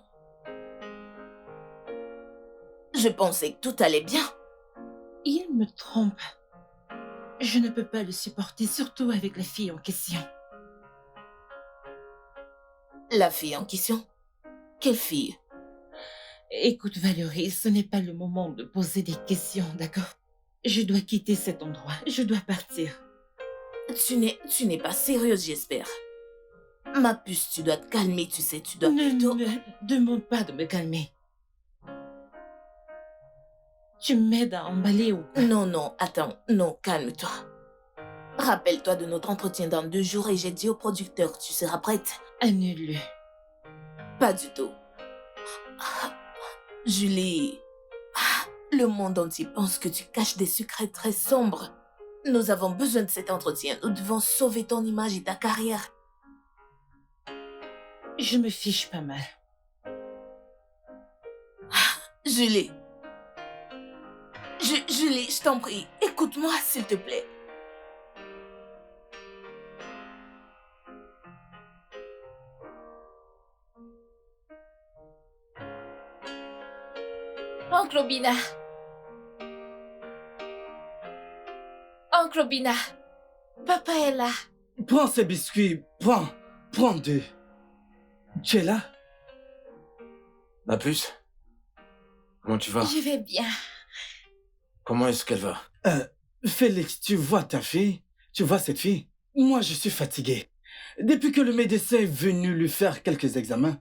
Je pensais que tout allait bien. Il me trompe. Je ne peux pas le supporter, surtout avec la fille en question. La fille en question? Quelle fille? Écoute, Valérie, ce n'est pas le moment de poser des questions, d'accord? Je dois quitter cet endroit. Je dois partir. Tu n'es pas sérieuse, j'espère. Ma puce, tu dois te calmer, tu sais, tu dois Ne plutôt... me demande pas de me calmer. Tu m'aides à emballer ou pas? Non, non, attends. Non, calme-toi. Rappelle-toi de notre entretien dans 2 jours et j'ai dit au producteur que tu seras prête. Annule-le. Pas du tout. Julie, le monde entier pense que tu caches des secrets très sombres. Nous avons besoin de cet entretien. Nous devons sauver ton image et ta carrière. Je me fiche pas mal. Julie. Julie, je t'en prie, écoute-moi s'il te plaît. Oncle Obina. Oncle Obina. Papa est là. Prends ces biscuits, prends 2. Tu es là? Ma puce? Comment tu vas? Je vais bien. Comment est-ce qu'elle va? Félix, tu vois ta fille? Tu vois cette fille? Moi, je suis fatigué. Depuis que le médecin est venu lui faire quelques examens,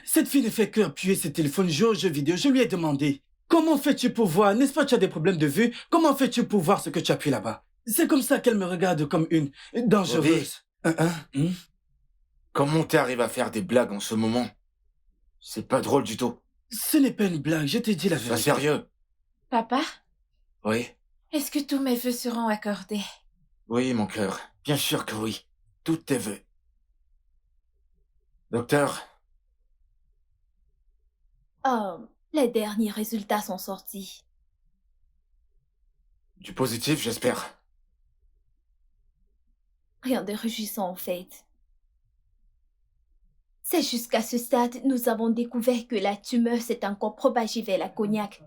cette fille ne fait que appuyer ses téléphones, jouer aux jeux vidéo. Je lui ai demandé, comment fais-tu pour voir? N'est-ce pas que tu as des problèmes de vue? Comment fais-tu pour voir ce que tu appuies là-bas? C'est comme ça qu'elle me regarde comme une dangereuse. Comment t'arrives à faire des blagues en ce moment? C'est pas drôle du tout. Ce n'est pas une blague, je t'ai dit la Sois vérité. sérieux. Papa, Oui. est-ce que tous mes vœux seront accordés? Oui, mon cœur. Bien sûr que oui. Tous tes vœux. Docteur, Oh, les derniers résultats sont sortis. du positif, j'espère. Rien de réjouissant en fait. C'est jusqu'à ce stade, nous avons découvert que la tumeur s'est encore propagée vers la cognac.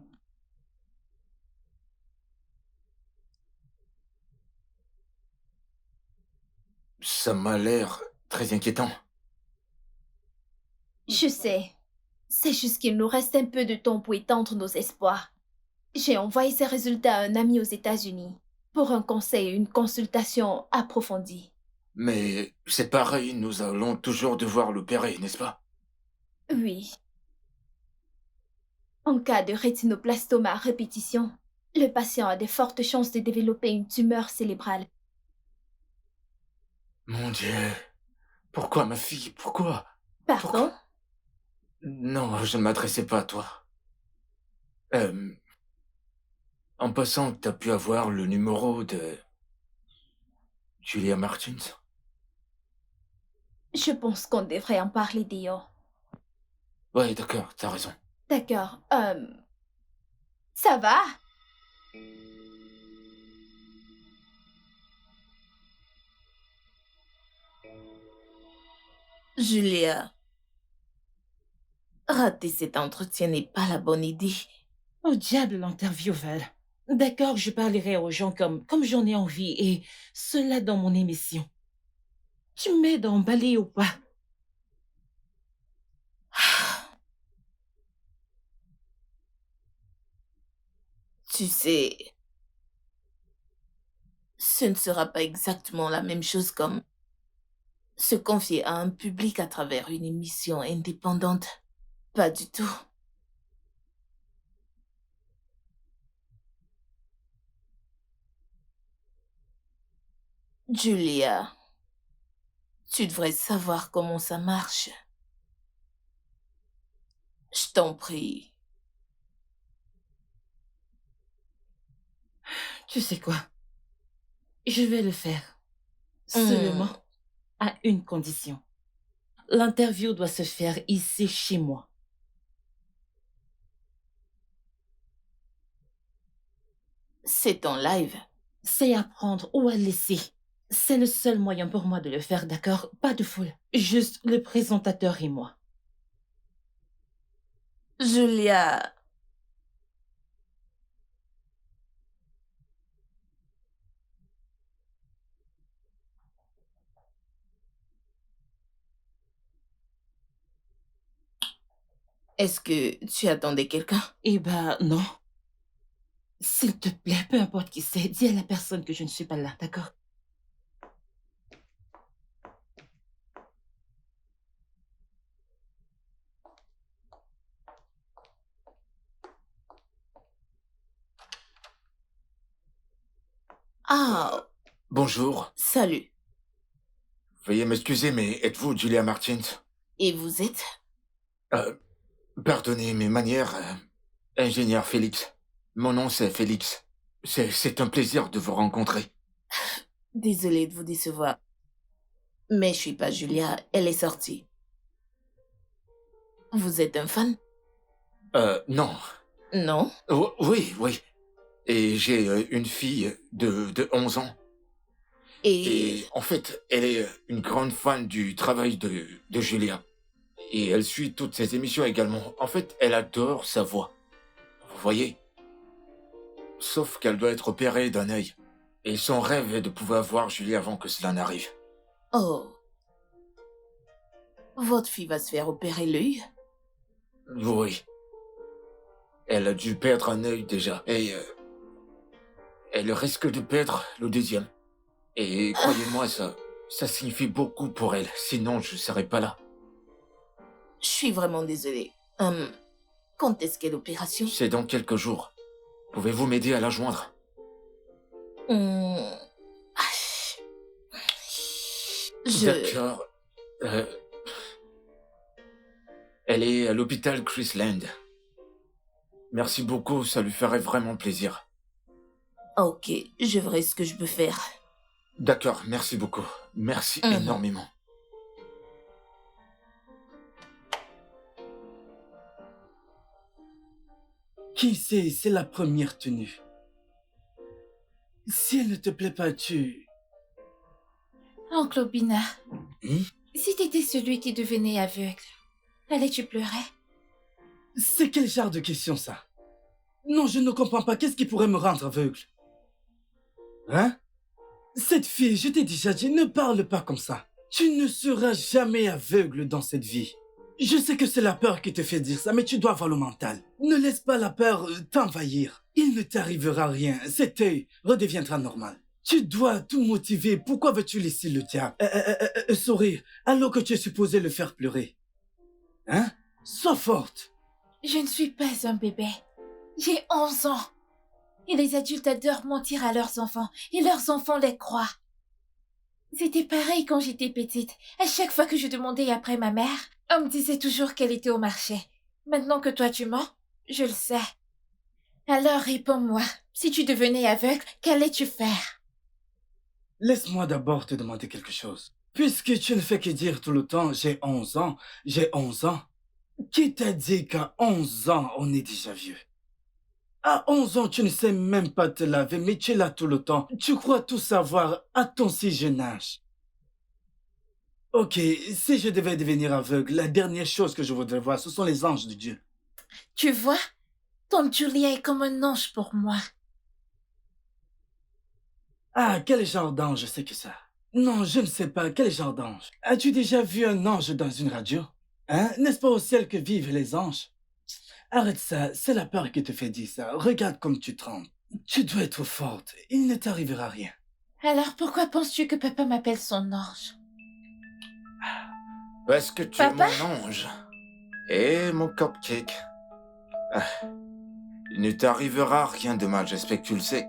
Ça m'a l'air très inquiétant. Je sais. C'est juste qu'il nous reste un peu de temps pour étendre nos espoirs. J'ai envoyé ces résultats à un ami aux États-Unis pour un conseil et une consultation approfondie. Mais c'est pareil, nous allons toujours devoir l'opérer, n'est-ce pas? Oui. En cas de rétinoblastoma à répétition, le patient a de fortes chances de développer une tumeur cérébrale. Mon Dieu. Pourquoi, ma fille? Pourquoi? Pardon? Non, je ne m'adressais pas à toi. En passant, t'as pu avoir le numéro de Julia Martins? Je pense qu'on devrait en parler dehors. Ouais, d'accord, t'as raison. D'accord. Ça va? Julia, rater cet entretien n'est pas la bonne idée. Au diable l'intervieweur. D'accord, je parlerai aux gens comme j'en ai envie et cela dans mon émission. Tu m'aides à emballer ou pas? Tu sais, ce ne sera pas exactement la même chose comme se confier à un public à travers une émission indépendante. Pas du tout. Julia, tu devrais savoir comment ça marche. Je t'en prie. Tu sais quoi? Je vais le faire. Seulement à une condition. L'interview doit se faire ici chez moi. C'est en live. C'est à prendre ou à laisser. C'est le seul moyen pour moi de le faire, d'accord? Pas de foule. Juste le présentateur et moi. Julia, est-ce que tu attendais quelqu'un? Eh ben, non. S'il te plaît, peu importe qui c'est, dis à la personne que je ne suis pas là, d'accord? Ah, Bonjour. salut. Veuillez m'excuser, mais êtes-vous Julia Martins? Et vous êtes? Euh, Pardonnez mes manières, ingénieur Félix. Mon nom, c'est Félix. C'est un plaisir de vous rencontrer. Désolée de vous décevoir. Mais je suis pas Julia, elle est sortie. Vous êtes un fan? Non. Non? Oui, oui. Et j'ai une fille de 11 ans. Et en fait, elle est une grande fan du travail de Julia. Et elle suit toutes ses émissions également. En fait, elle adore sa voix. Vous voyez? Sauf qu'elle doit être opérée d'un œil. Et son rêve est de pouvoir voir Julia avant que cela n'arrive. Oh. Votre fille va se faire opérer l'œil? Oui. Elle a dû perdre un œil déjà. Et elle risque de perdre le deuxième. Et croyez-moi, ça signifie beaucoup pour elle. Sinon, je ne serais pas là. Je suis vraiment désolée. Quand est-ce qu'est l'opération? C'est dans quelques jours. Pouvez-vous m'aider à la joindre? D'accord. Elle est à l'hôpital Chrisland. Merci beaucoup, ça lui ferait vraiment plaisir. Ok, je verrai ce que je peux faire. D'accord, merci beaucoup. Merci énormément. Qui sait, c'est la première tenue. Si elle ne te plaît pas, Oncle Obina, Hmm? si t'étais celui qui devenait aveugle, allais-tu pleurer? C'est quel genre de question, ça? Non, je ne comprends pas. Qu'est-ce qui pourrait me rendre aveugle? Hein? Cette fille, je t'ai déjà dit, ne parle pas comme ça. Tu ne seras jamais aveugle dans cette vie. Je sais que c'est la peur qui te fait dire ça, mais tu dois avoir le mental. Ne laisse pas la peur t'envahir. Il ne t'arrivera rien. Cet œil redeviendra normal. Tu dois tout motiver. Pourquoi veux-tu laisser le diable sourire alors que tu es supposé le faire pleurer? Hein? Sois forte. Je ne suis pas un bébé. J'ai 11 ans. Et les adultes adorent mentir à leurs enfants. Et leurs enfants les croient. C'était pareil quand j'étais petite. À chaque fois que je demandais après ma mère, on me disait toujours qu'elle était au marché. Maintenant que toi tu mens, je le sais. Alors réponds-moi. Si tu devenais aveugle, qu'allais-tu faire? Laisse-moi d'abord te demander quelque chose. Puisque tu ne fais que dire tout le temps, j'ai 11 ans, j'ai 11 ans. Qui t'a dit qu'à 11 ans, on est déjà vieux? À 11 ans, tu ne sais même pas te laver, mais tu es là tout le temps. Tu crois tout savoir à ton si jeune âge. Ok, si je devais devenir aveugle, la dernière chose que je voudrais voir, ce sont les anges de Dieu. Tu vois, ton Julia est comme un ange pour moi. Ah, quel genre d'ange c'est que ça? Non, je ne sais pas, quel genre d'ange? As-tu déjà vu un ange dans une radio? Hein? N'est-ce pas au ciel que vivent les anges? Arrête ça, c'est la peur qui te fait dire ça. Regarde comme tu trembles. Tu dois être forte, il ne t'arrivera rien. Alors pourquoi penses-tu que papa m'appelle son ange? Parce que tu es Papa? mon ange. Et mon cupcake. Ah, il ne t'arrivera rien de mal, j'espère que tu le sais.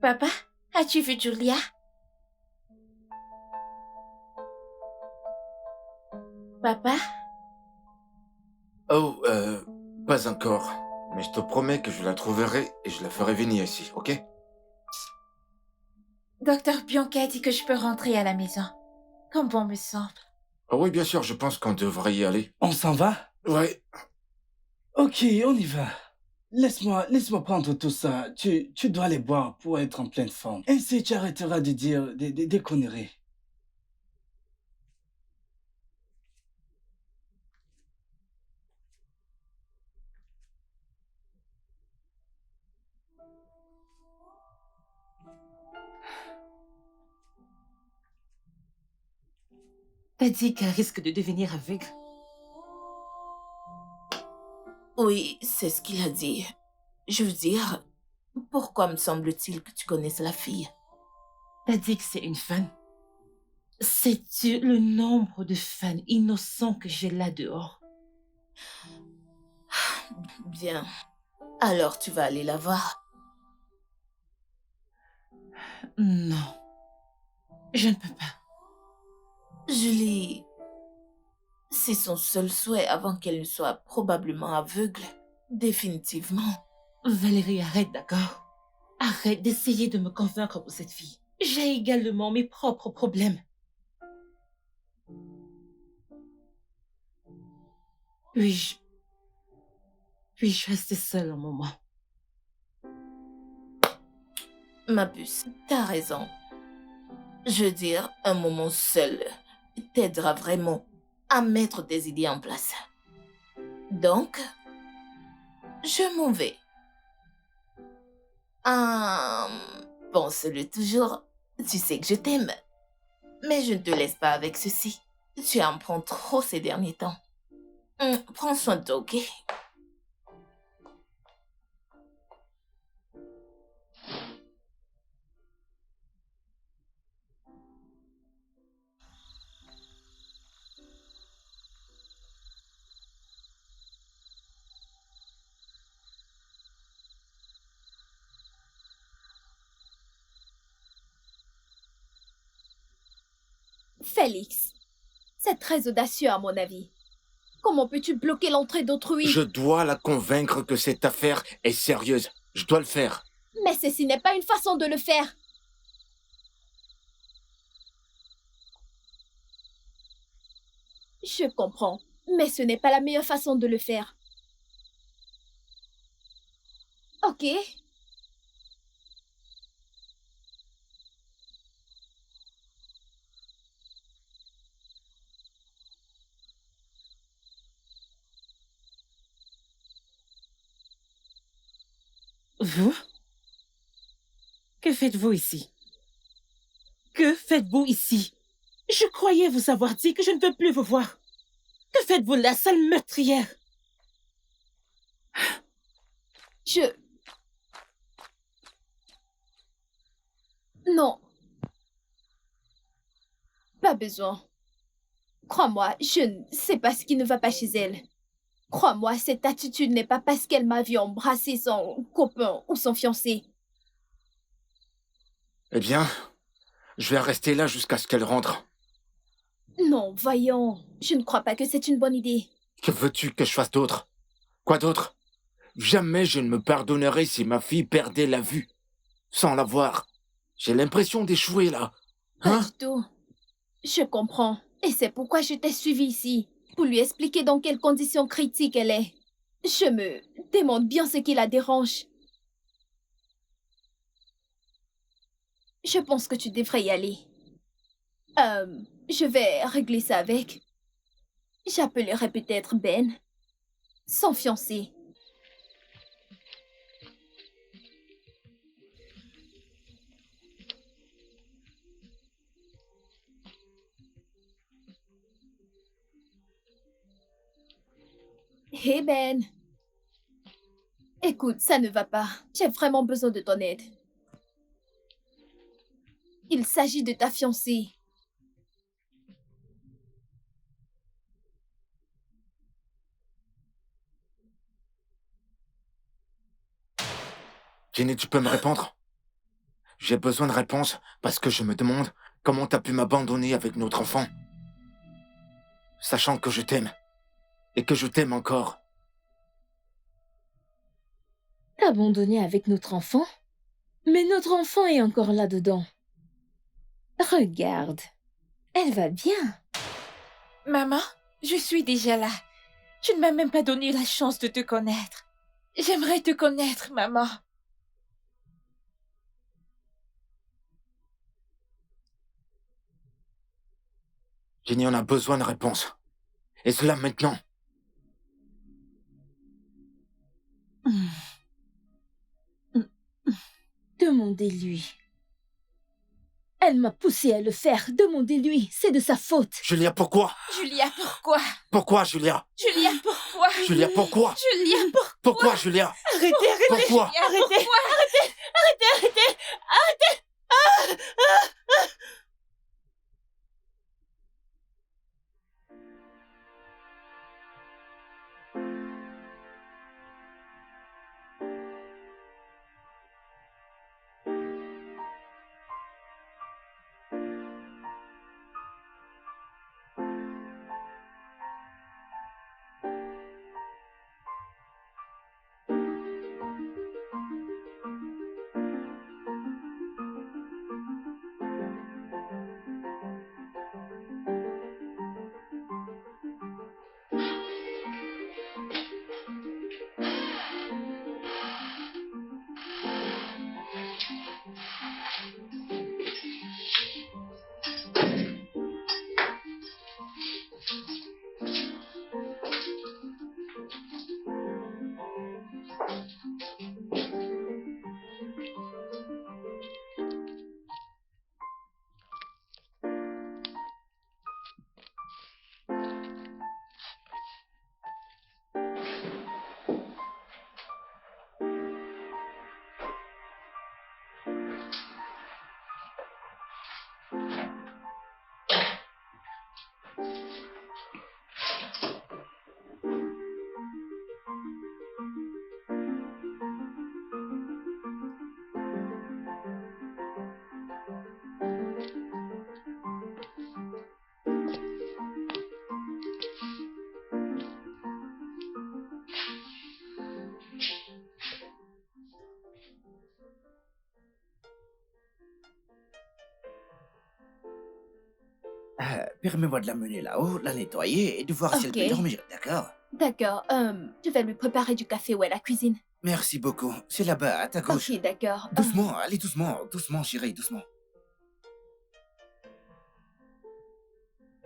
Papa, as-tu vu Julia? Papa? Oh, pas encore. Mais je te promets que je la trouverai et je la ferai venir ici, ok? Docteur Bianca a dit que je peux rentrer à la maison. Comme bon me semble. Oh oui, bien sûr, je pense qu'on devrait y aller. On s'en va? Ouais. Ok, on y va. Laisse-moi prendre tout ça. Tu dois les boire pour être en pleine forme. Ainsi, tu arrêteras de dire des conneries. T'as dit qu'elle risque de devenir aveugle. Oui, c'est ce qu'il a dit. Je veux dire, pourquoi me semble-t-il que tu connaisses la fille? T'as dit que c'est une fan. Sais-tu le nombre de fans innocents que j'ai là dehors? Bien. Alors tu vas aller la voir. Non. Je ne peux pas. Julie, c'est son seul souhait avant qu'elle ne soit probablement aveugle. Définitivement. Valérie, arrête, d'accord? Arrête d'essayer de me convaincre pour cette fille. J'ai également mes propres problèmes. Puis-je rester seule un moment? Ma puce, t'as raison. Je veux dire, un moment seul t'aidera vraiment à mettre tes idées en place. Donc, je m'en vais. Pense-le toujours, tu sais que je t'aime. Mais je ne te laisse pas avec ceci. Tu en prends trop ces derniers temps. Prends soin de toi, ok? Félix, c'est très audacieux à mon avis. Comment peux-tu bloquer l'entrée d'autrui? Je dois la convaincre que cette affaire est sérieuse. Je dois le faire. Mais ceci n'est pas une façon de le faire. Je comprends, mais ce n'est pas la meilleure façon de le faire. Ok. Vous? Que faites-vous ici? Que faites-vous ici? Je croyais vous avoir dit que je ne peux plus vous voir. Que faites-vous là, sale meurtrière? Non. Pas besoin. Crois-moi, je ne sais pas ce qui ne va pas chez elle. Crois-moi, cette attitude n'est pas parce qu'elle m'a vu embrasser son copain ou son fiancé. Eh bien, je vais rester là jusqu'à ce qu'elle rentre. Non, voyons. Je ne crois pas que c'est une bonne idée. Que veux-tu que je fasse d'autre? Quoi d'autre? Jamais je ne me pardonnerai si ma fille perdait la vue. Sans la voir. J'ai l'impression d'échouer là. Pas Hein? du tout. Je comprends. Et c'est pourquoi je t'ai suivi ici. Pour lui expliquer dans quelles conditions critiques elle est. Je me demande bien ce qui la dérange. Je pense que tu devrais y aller. Je vais régler ça avec. J'appellerai peut-être Ben. Son fiancé. Hey Ben. Écoute, ça ne va pas. J'ai vraiment besoin de ton aide. Il s'agit de ta fiancée. Jenny, tu peux me répondre? J'ai besoin de réponses parce que je me demande comment t'as pu m'abandonner avec notre enfant. Sachant que je t'aime. Et que je t'aime encore. Abandonné avec notre enfant? Mais notre enfant est encore là-dedans. Regarde. Elle va bien. Maman, je suis déjà là. Tu ne m'as même pas donné la chance de te connaître. J'aimerais te connaître, maman. Jenny, on a besoin de réponses. Et cela maintenant. Demandez-lui. Elle m'a poussé à le faire. Demandez-lui. C'est de sa faute. Julia, pourquoi? Julia, pourquoi? Pourquoi, Julia? Julia, pourquoi? Julia, pourquoi? Julia, pourquoi? Pourquoi, Julia? Arrêtez, arrêtez! Pourquoi? Julia, Arrêtez, pourquoi? arrêtez! permets-moi de la mener là-haut, la nettoyer et de voir si elle peut Ok. dormir, d'accord? D'accord, je vais lui préparer du café ou à la cuisine. Merci beaucoup. C'est là-bas, à ta gauche. Ok, d'accord. Doucement, allez doucement, doucement, chérie, doucement.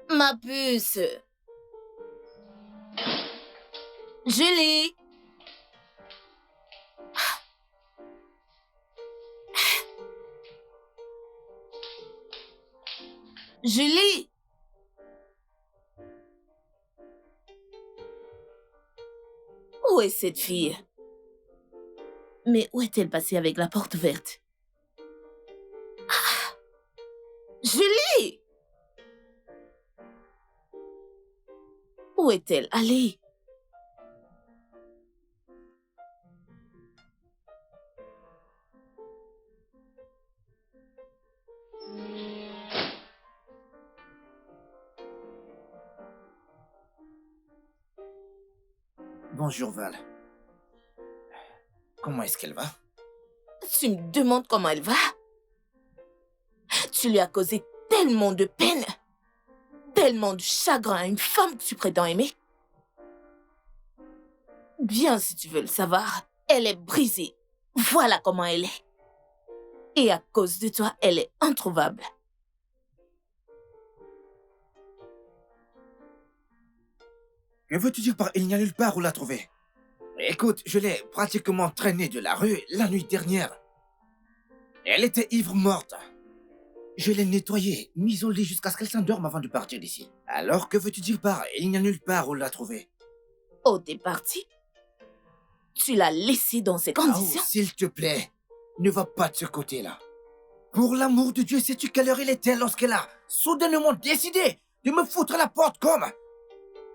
Ma puce. Julie. Julie. Où est cette fille? Mais où est-elle passée avec la porte verte? Ah! Julie! Où est-elle allée? Bonjour, Val. Comment est-ce qu'elle va? Tu me demandes comment elle va? Tu lui as causé tellement de peine, tellement de chagrin à une femme que tu prétends aimer. Bien, si tu veux le savoir, elle est brisée. Voilà comment elle est. Et à cause de toi, elle est introuvable. Que veux-tu dire par il n'y a nulle part où la trouver? Écoute, je l'ai pratiquement traînée de la rue la nuit dernière. Elle était ivre morte. Je l'ai nettoyée, mise au lit jusqu'à ce qu'elle s'endorme avant de partir d'ici. Alors que veux-tu dire par il n'y a nulle part où la trouver? Oh, t'es parti? Tu l'as laissée dans ces Oh, conditions? s'il te plaît, ne va pas de ce côté-là. Pour l'amour de Dieu, sais-tu quelle heure il était lorsqu'elle a soudainement décidé de me foutre à la porte comme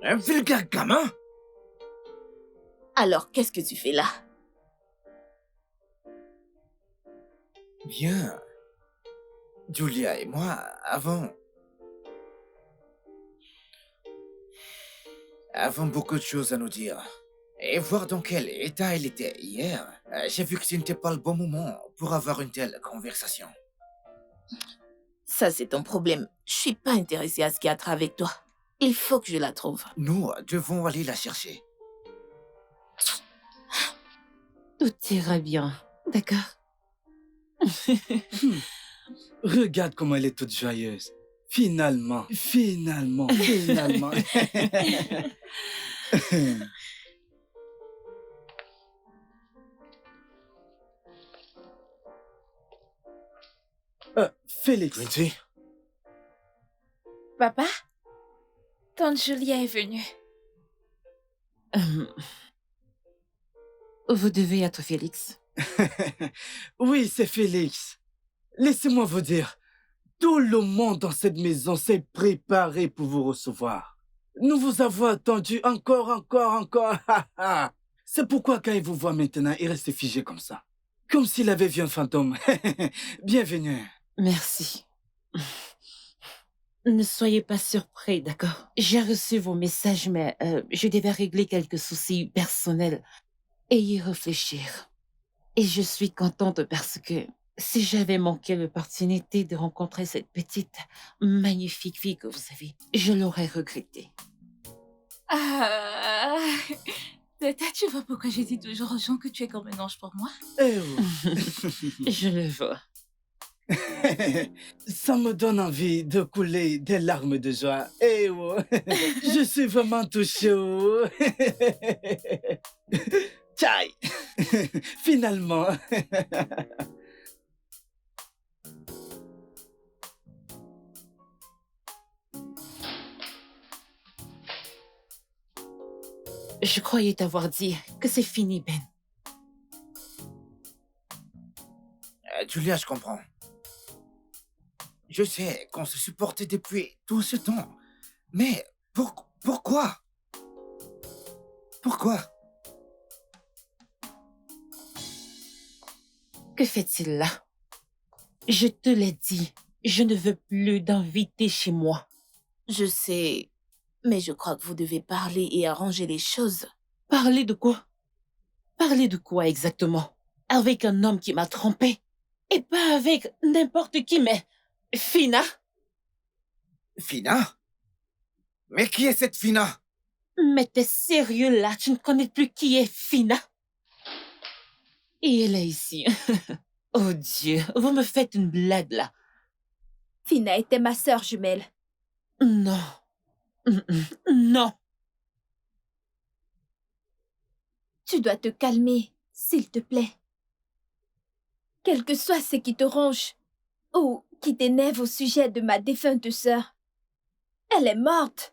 un vulgaire gamin? Alors, qu'est-ce que tu fais là? Bien. Julia et moi avons beaucoup de choses à nous dire. Et voir dans quel état elle était hier, j'ai vu que ce n'était pas le bon moment pour avoir une telle conversation. Ça, c'est ton problème. Je suis pas intéressée à ce qu'il y a avec toi. Il faut que je la trouve. Nous devons aller la chercher. Tout ira bien, d'accord? Regarde comment elle est toute joyeuse. Finalement, finalement, finalement. Félix, Quincy, Papa? Tante Julia est venue. Vous devez être Félix. oui, c'est Félix. Laissez-moi vous dire, tout le monde dans cette maison s'est préparé pour vous recevoir. Nous vous avons attendu encore. C'est pourquoi quand il vous voit maintenant, il reste figé comme ça. Comme s'il avait vu un fantôme. Bienvenue. Merci. Ne soyez pas surpris, d'accord? J'ai reçu vos messages, mais je devais régler quelques soucis personnels et y réfléchir. Et je suis contente parce que si j'avais manqué l'opportunité de rencontrer cette petite, magnifique fille que vous avez, je l'aurais regretté. Ah, Tata, tu vois pourquoi je dis toujours aux gens que tu es comme un ange pour moi? Eh oh. Je le vois. Ça me donne envie de couler des larmes de joie. Eh oh. Je suis vraiment touché. Oh. Tchaï. Finalement. Je croyais t'avoir dit que c'est fini, Ben. Julia, je comprends. Je sais qu'on se supportait depuis tout ce temps. Mais pourquoi? Pourquoi? Que fait-il là? Je te l'ai dit, je ne veux plus d'invités chez moi. Je sais, mais je crois que vous devez parler et arranger les choses. Parler de quoi? Parler de quoi exactement? Avec un homme qui m'a trompé? Et pas avec n'importe qui, mais... Fina? Fina? Mais qui est cette Fina? Mais t'es sérieux là? Tu ne connais plus qui est Fina? Et elle est ici. Oh Dieu, vous me faites une blague là. Fina était ma sœur jumelle. Non. Non. Tu dois te calmer, s'il te plaît. Quel que soit ce qui te ronge ou qui t'énerve au sujet de ma défunte sœur, elle est morte.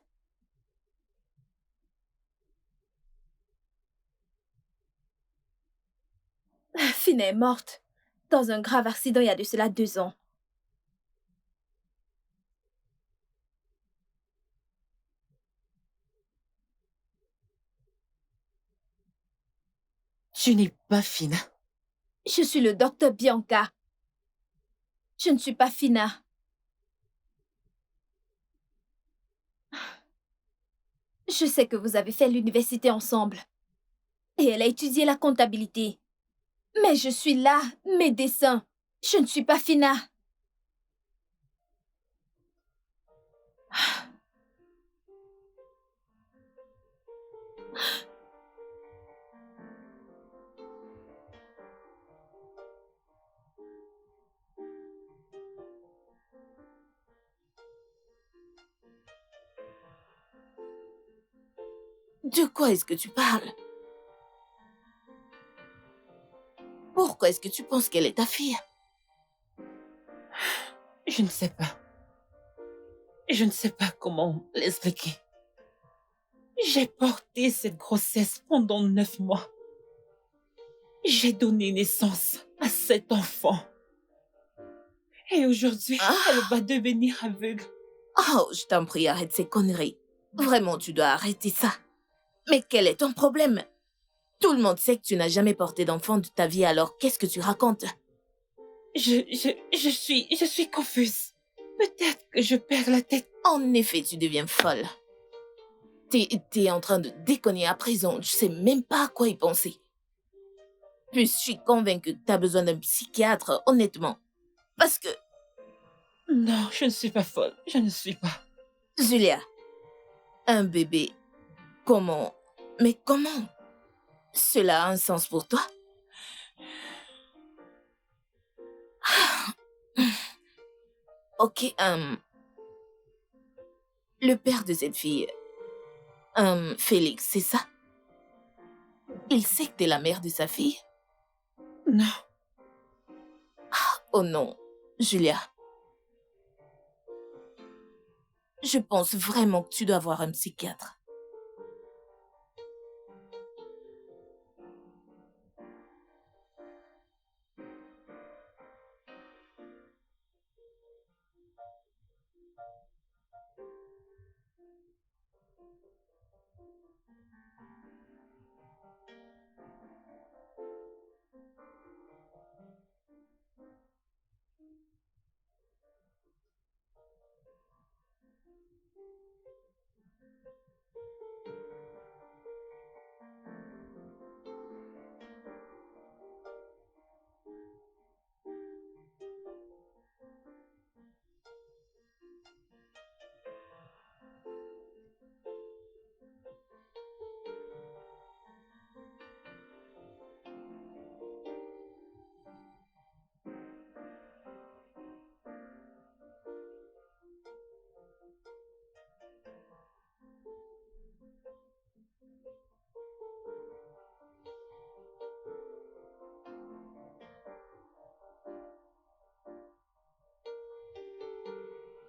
Fina est morte dans un grave accident il y a de cela 2 ans. Tu n'es pas Fina. Je suis le docteur Bianca. Je ne suis pas Fina. Je sais que vous avez fait l'université ensemble. Et elle a étudié la comptabilité. Mais je suis là, médecin. Je ne suis pas Fina. De quoi est-ce que tu parles? Pourquoi est-ce que tu penses qu'elle est ta fille? Je ne sais pas. Je ne sais pas comment l'expliquer. J'ai porté cette grossesse pendant 9 mois. J'ai donné naissance à cet enfant. Et aujourd'hui, elle va devenir aveugle. Oh, je t'en prie, arrête ces conneries. Vraiment, tu dois arrêter ça. Mais quel est ton problème? Tout le monde sait que tu n'as jamais porté d'enfant de ta vie, alors qu'est-ce que tu racontes? Je suis confuse. Peut-être que je perds la tête. En effet, tu deviens folle. T'es en train de déconner à présent, je sais même pas à quoi y penser. Puis je suis convaincue que t'as besoin d'un psychiatre, honnêtement. Parce que, Non, je ne suis pas folle. Je ne suis pas. Julia, un bébé, comment? Mais comment? Cela a un sens pour toi? Ok, le père de cette fille, Félix, c'est ça? Il sait que t'es la mère de sa fille? Non. Oh non, Julia. Je pense vraiment que tu dois voir un psychiatre.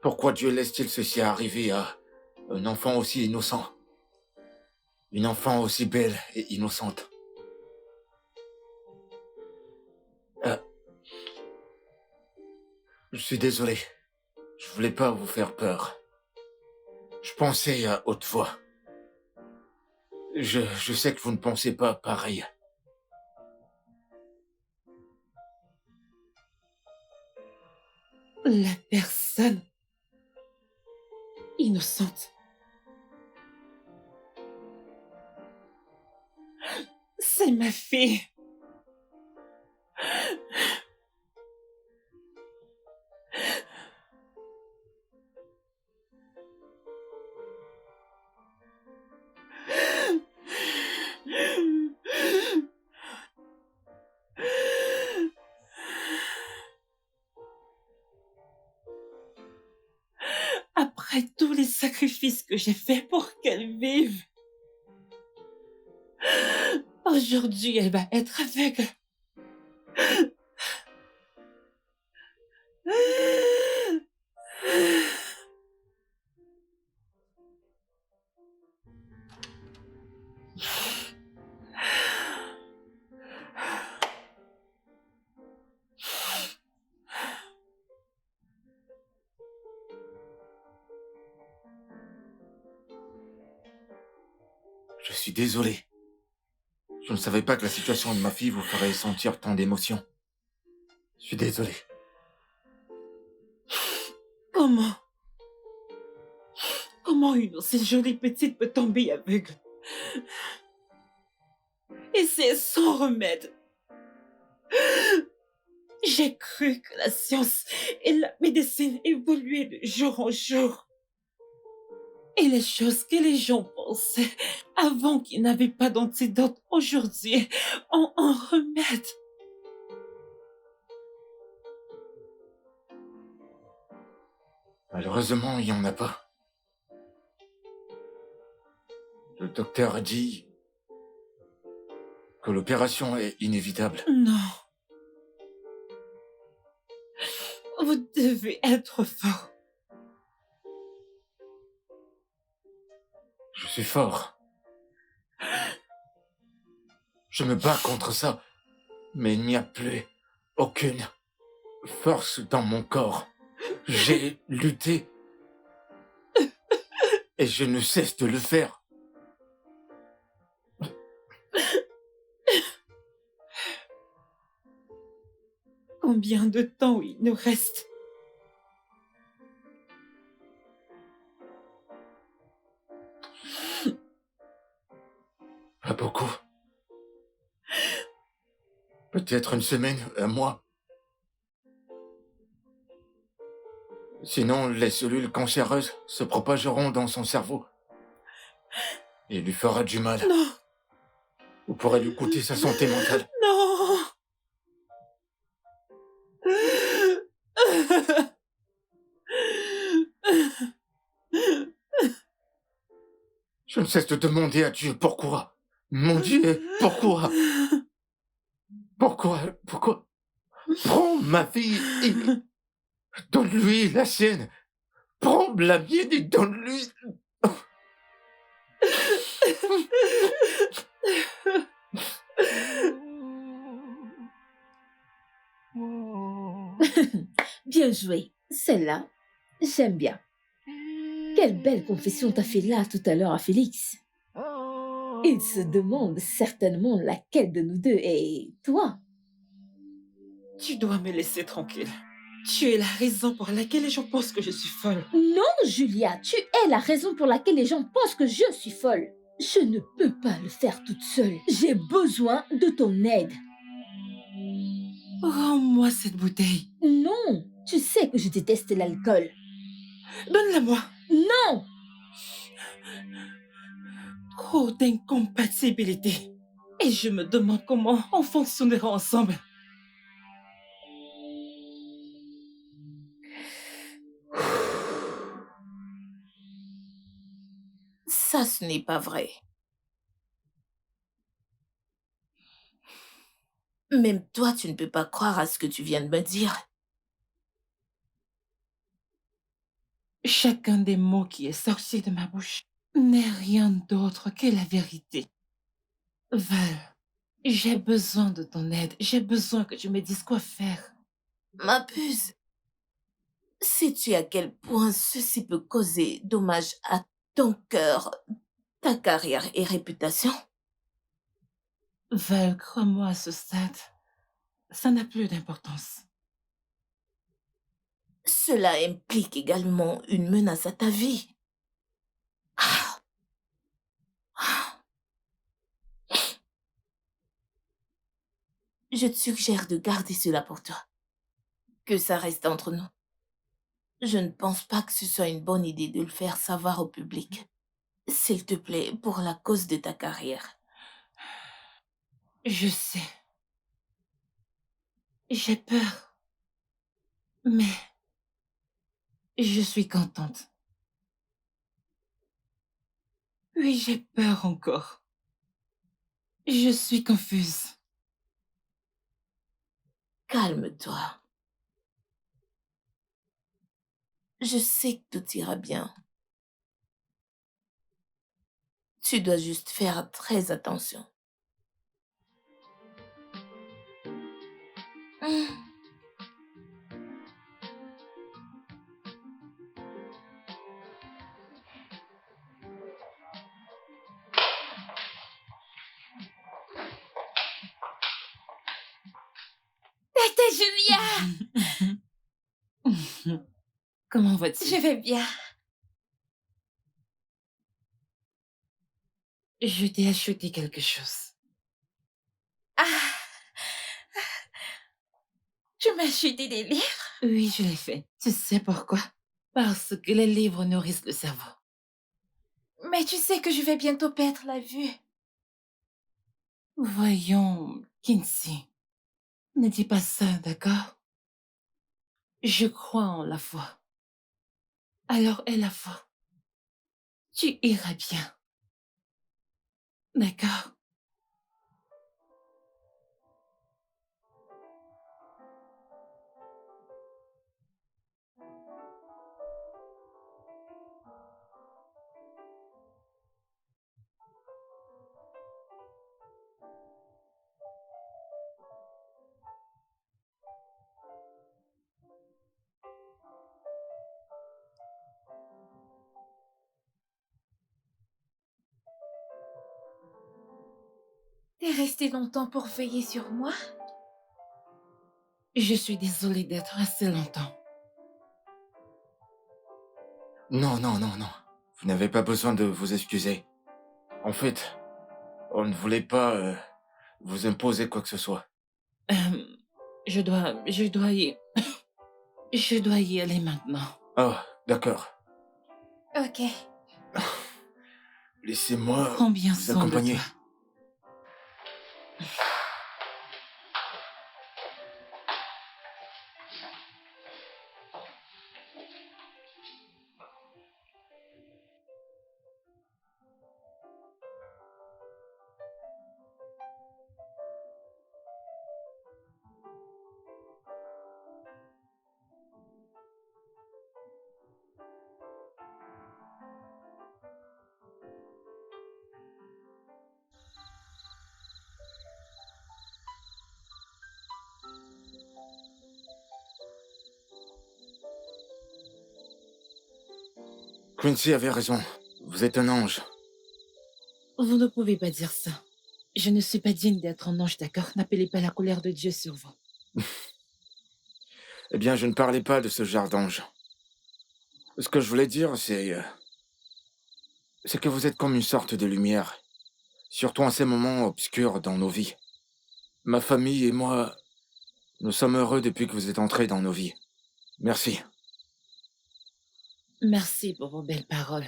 Pourquoi Dieu laisse-t-il ceci arriver à un enfant aussi innocent? Une enfant aussi belle et innocente? Je suis désolé. Je voulais pas vous faire peur. Je pensais à haute voix. Je sais que vous ne pensez pas pareil. La personne innocente. C'est ma fille. Après tous les sacrifices que j'ai faits pour qu'elle vive, aujourd'hui elle va être aveugle. Je suis désolé. Je ne savais pas que la situation de ma fille vous ferait sentir tant d'émotions. Je suis désolé. Comment une aussi jolie petite peut tomber aveugle? Et c'est sans remède. J'ai cru que la science et la médecine évoluaient de jour en jour. Et les choses que les gens pensaient avant qu'ils n'avaient pas d'antidote aujourd'hui ont un remède. Malheureusement, il n'y en a pas. Le docteur a dit que l'opération est inévitable. Non. Vous devez être fort. Je suis fort. Je me bats contre ça, mais il n'y a plus aucune force dans mon corps. J'ai lutté et je ne cesse de le faire. Combien de temps il nous reste? Pas beaucoup. Peut-être une semaine, un mois. Sinon, les cellules cancéreuses se propageront dans son cerveau et lui fera du mal. Non, Ou pourrait lui coûter sa santé mentale. non. Je ne cesse de demander à Dieu pourquoi. Mon Dieu, pourquoi? Pourquoi? Prends ma fille et donne-lui la sienne. Prends la mienne et donne-lui... Bien joué. Celle-là, j'aime bien. Quelle belle confession t'as fait là tout à l'heure à Félix. Il se demande certainement laquelle de nous deux est toi. Tu dois me laisser tranquille. Tu es la raison pour laquelle les gens pensent que je suis folle. Non, Julia, tu es la raison pour laquelle les gens pensent que je suis folle. Je ne peux pas le faire toute seule. J'ai besoin de ton aide. Rends-moi cette bouteille. Non, tu sais que je déteste l'alcool. Donne-la-moi. Non! Trop d'incompatibilité. Et je me demande comment on fonctionnera ensemble. Ça, ce n'est pas vrai. Même toi, tu ne peux pas croire à ce que tu viens de me dire. Chacun des mots qui est sorti de ma bouche n'est rien d'autre que la vérité. Val, j'ai besoin de ton aide. J'ai besoin que tu me dises quoi faire. Ma puce, sais-tu à quel point ceci peut causer dommage à ton cœur, ta carrière et réputation? Val, crois-moi à ce stade, ça n'a plus d'importance. Cela implique également une menace à ta vie. Ah. Ah. Je te suggère de garder cela pour toi. Que ça reste entre nous. Je ne pense pas que ce soit une bonne idée de le faire savoir au public. S'il te plaît, pour la cause de ta carrière. Je sais. J'ai peur. Mais je suis contente. Oui, j'ai peur encore. Je suis confuse. Calme-toi. Je sais que tout ira bien. Tu dois juste faire très attention. Hmm. Tata Julia! Comment vas-tu? Je vais bien. Je t'ai acheté quelque chose. Ah! Tu m'as acheté des livres? Oui, je l'ai fait. Tu sais pourquoi? Parce que les livres nourrissent le cerveau. Mais tu sais que je vais bientôt perdre la vue. Voyons, Kinsey. Ne dis pas ça, d'accord? Je crois en la foi. Alors aie la foi. Tu iras bien. D'accord? T'es resté longtemps pour veiller sur moi? Je suis désolée d'être resté longtemps. Non, non, non, non. Vous n'avez pas besoin de vous excuser. En fait, on ne voulait pas vous imposer quoi que ce soit. Je dois je dois y aller maintenant. Oh, d'accord. Ok. Laissez-moi Prends bien vous soin de accompagner. toi. Quincy avait raison. Vous êtes un ange. Vous ne pouvez pas dire ça. Je ne suis pas digne d'être un ange, d'accord? N'appelez pas la colère de Dieu sur vous. Eh bien, je ne parlais pas de ce genre d'ange. Ce que je voulais dire, c'est que vous êtes comme une sorte de lumière. Surtout en ces moments obscurs dans nos vies. Ma famille et moi, nous sommes heureux depuis que vous êtes entrés dans nos vies. Merci. Merci pour vos belles paroles.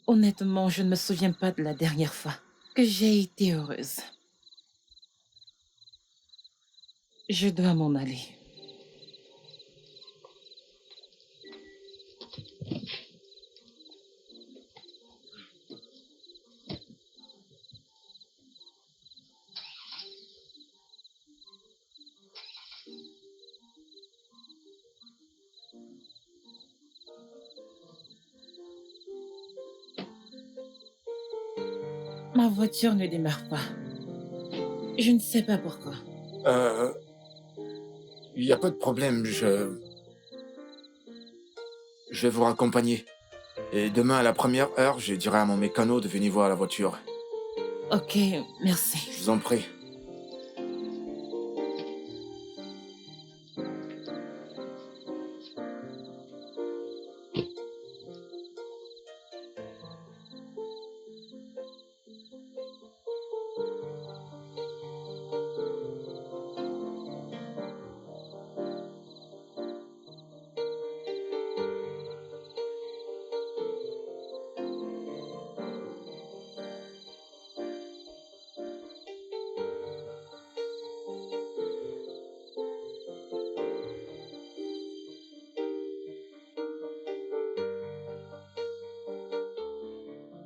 Honnêtement, je ne me souviens pas de la dernière fois que j'ai été heureuse. Je dois m'en aller. Ma voiture ne démarre pas. Je ne sais pas pourquoi. Il n'y a pas de problème, je vais vous raccompagner. Et demain à la première heure, je dirai à mon mécano de venir voir la voiture. Ok, merci. Je vous en prie.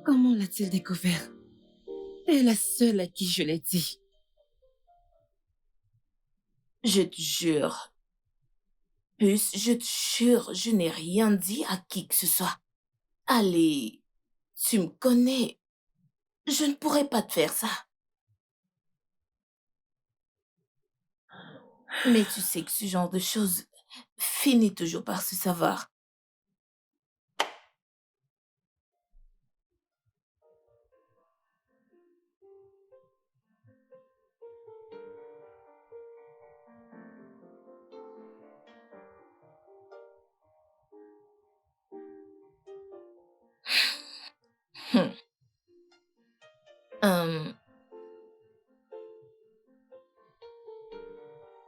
Comment l'a-t-il découvert? T'es la seule à qui je l'ai dit. Je te jure. Puce, je te jure, je n'ai rien dit à qui que ce soit. Allez, tu me connais. Je ne pourrais pas te faire ça. Mais tu sais que ce genre de choses finit toujours par se savoir. Hmm. Hum,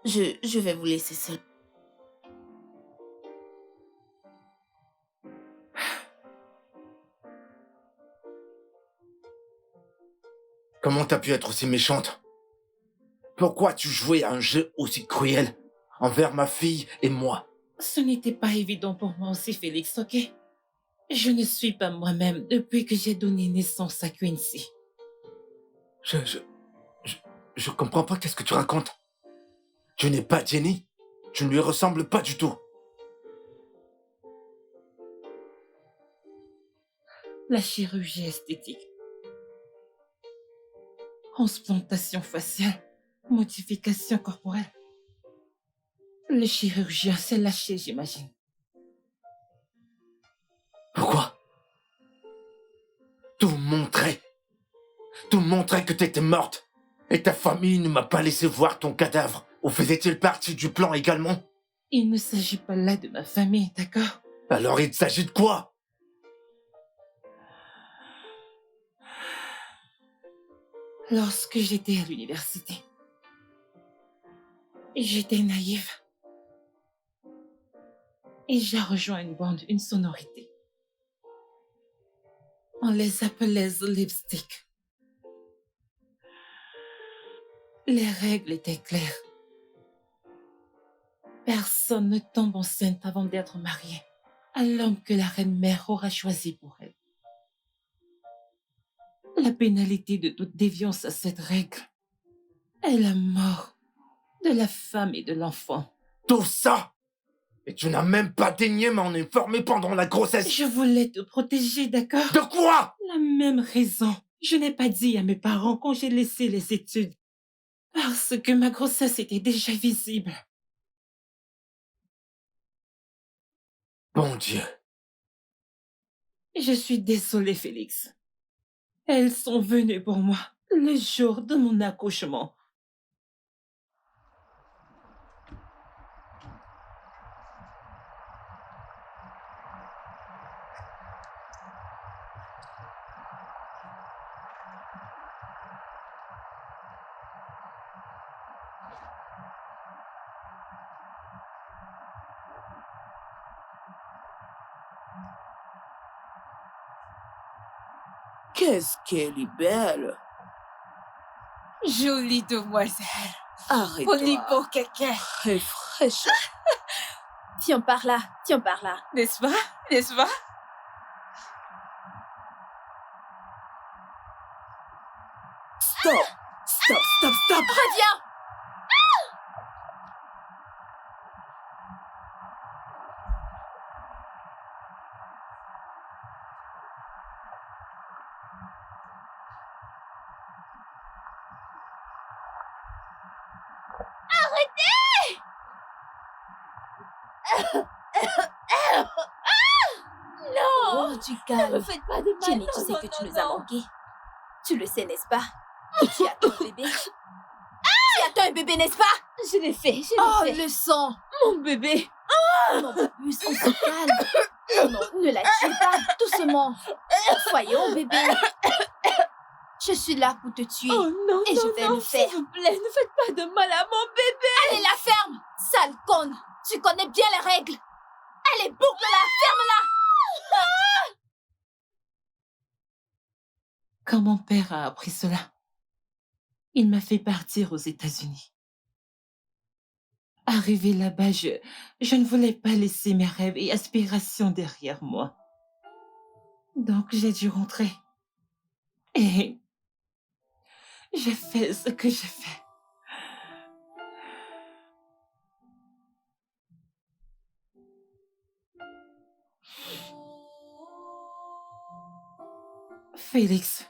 je vais vous laisser seul. Comment t'as pu être aussi méchante? Pourquoi tu jouais à un jeu aussi cruel envers ma fille et moi? Ce n'était pas évident pour moi aussi, Félix, ok? Je ne suis pas moi-même depuis que j'ai donné naissance à Quincy. Je comprends pas qu'est-ce que tu racontes. Tu n'es pas Jenny. Tu ne lui ressembles pas du tout. La chirurgie esthétique. Transplantation faciale. Modification corporelle. Le chirurgien s'est lâché, j'imagine. Pourquoi? Tout montrait que t'étais morte. Et ta famille ne m'a pas laissé voir ton cadavre. Ou faisait-il partie du plan également? Il ne s'agit pas là de ma famille, d'accord? Alors il s'agit de quoi? Lorsque j'étais à l'université, j'étais naïve. Et j'ai rejoint une bande, une sonorité. On les appelait The Lipstick. Les règles étaient claires. Personne ne tombe enceinte avant d'être marié à l'homme que la reine-mère aura choisi pour elle. La pénalité de toute déviance à cette règle est la mort de la femme et de l'enfant. Tout ça? Et tu n'as même pas daigné m'en informer pendant la grossesse? Je voulais te protéger, d'accord? De quoi? La même raison. Je n'ai pas dit à mes parents quand j'ai laissé les études. Parce que ma grossesse était déjà visible. Bon Dieu. Je suis désolée, Félix. Elles sont venues pour moi le jour de mon accouchement. Qu'est-ce qu'elle est belle. Jolie demoiselle. Arrête-toi. Folie pour quelqu'un. Très fraîche. Tiens par là, tiens par là. N'est-ce pas? N'est-ce pas? Stop. Stop, stop, stop. Reviens! Oh, du Ne calme. faites pas de mal. Jenny, tu sais non, que tu non, nous as non. manqué. Tu le sais, n'est-ce pas? Et tu attends un bébé. Tu attends un bébé, n'est-ce pas? Je l'ai fait, je Oh, l'ai fait. le sang! Mon bébé. Non, Babus, on se calme. Oh non, ne la tue pas, doucement. Voyons, bébé. Je suis là pour te tuer. Oh non, Et non, je vais non, le faire. s'il vous plaît, ne faites pas de mal à mon bébé. Allez, la ferme! Sale conne! Tu connais bien les règles. Allez, boucle-la, ferme-la! Quand mon père a appris cela, il m'a fait partir aux États-Unis. Arrivé là-bas, je ne voulais pas laisser mes rêves et aspirations derrière moi. Donc j'ai dû rentrer. Et j'ai fait ce que j'ai fait. Félix.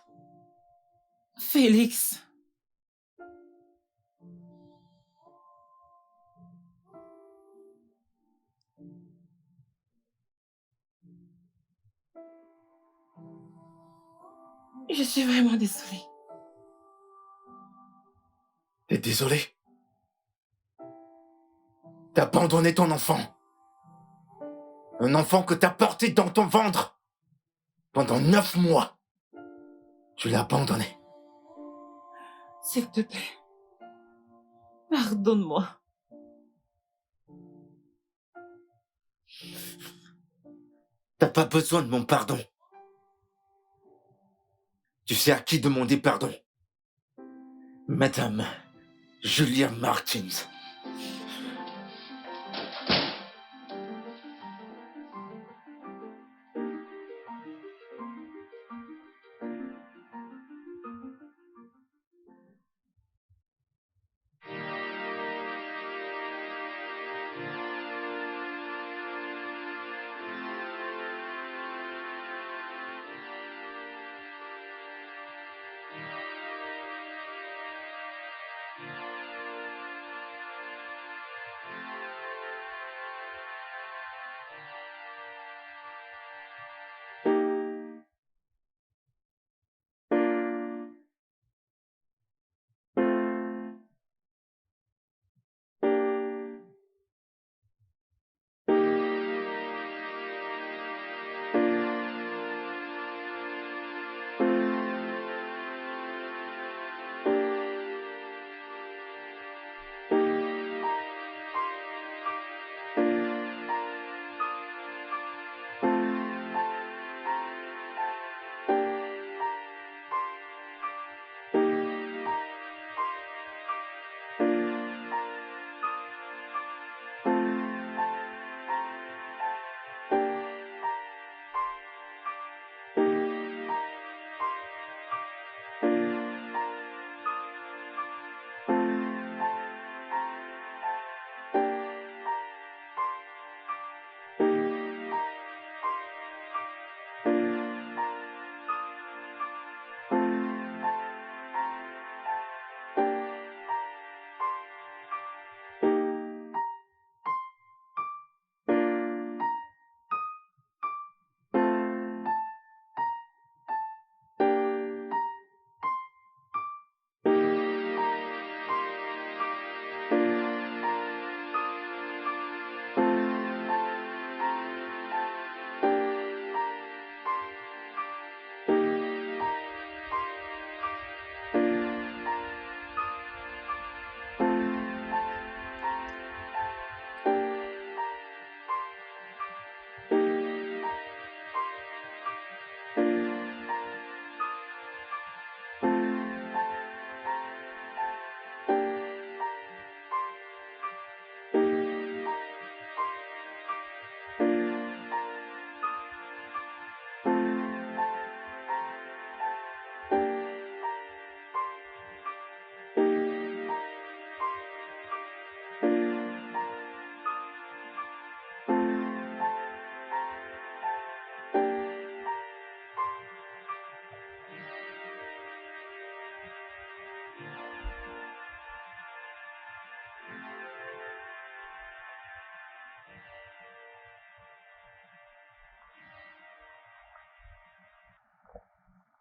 Félix. Je suis vraiment désolée. T'es désolé? T'as abandonné ton enfant. Un enfant que t'as porté dans ton ventre pendant 9 mois. Tu l'as abandonné. S'il te plaît. Pardonne-moi. T'as pas besoin de mon pardon. Tu sais à qui demander pardon. Madame Julia Martins.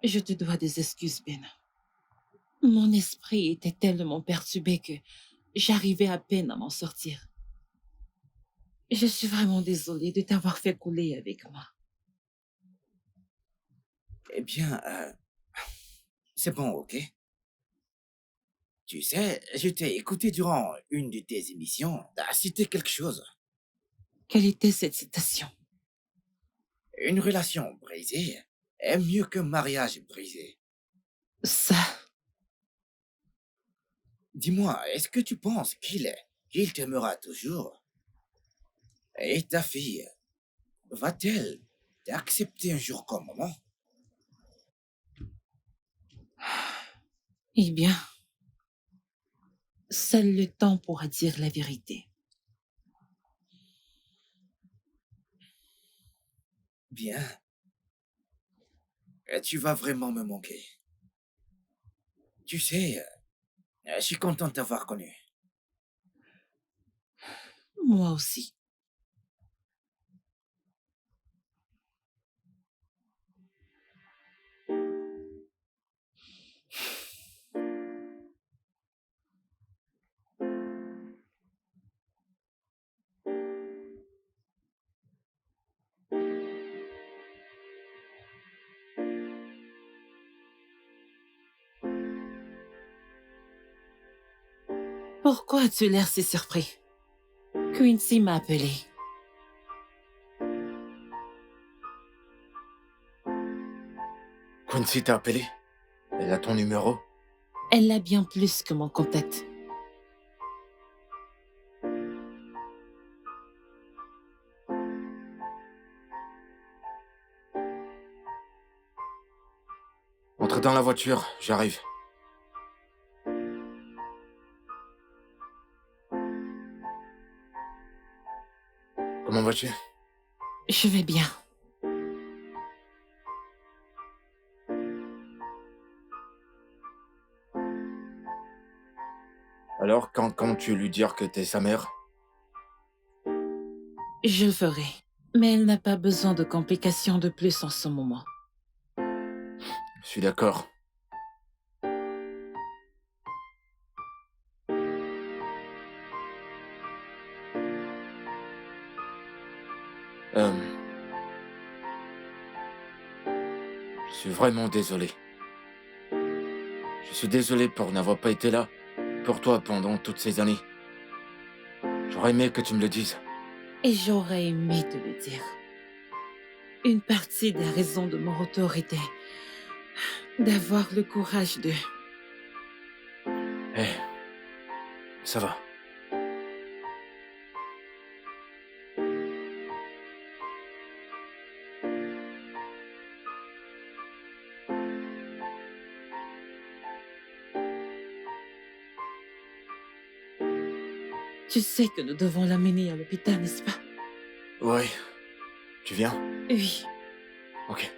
Je te dois des excuses, Ben. Mon esprit était tellement perturbé que j'arrivais à peine à m'en sortir. Je suis vraiment désolée de t'avoir fait couler avec moi. Eh bien, c'est bon, ok? Tu sais, je t'ai écouté durant une de tes émissions. T'as cité quelque chose. Quelle était cette citation? Une relation brisée est mieux qu'un mariage brisé. Ça, Dis-moi, est-ce que tu penses qu'il t'aimera toujours? Et ta fille, va-t-elle t'accepter un jour comme maman? Eh bien, seul le temps pourra dire la vérité. Bien. Tu vas vraiment me manquer. Tu sais, je suis content de t'avoir connu. Moi aussi. Pourquoi as-tu l'air si surpris? Quincy m'a appelé. Quincy t'a appelé? Elle a ton numéro? Elle a bien plus que mon contact. Entre dans la voiture, j'arrive. Comment vas-tu? Je vais bien. Alors, quand comptes-tu lui dire que t'es sa mère? Je le ferai. Mais elle n'a pas besoin de complications de plus en ce moment. Je suis d'accord. Je suis vraiment désolé. Je suis désolé pour n'avoir pas été là pour toi pendant toutes ces années. J'aurais aimé que tu me le dises. Et j'aurais aimé te le dire. Une partie des raisons de mon retour était d'avoir le courage de... Eh, ça va. Tu sais que nous devons l'amener à l'hôpital, n'est-ce pas? Ouais. Tu viens? Oui. Ok.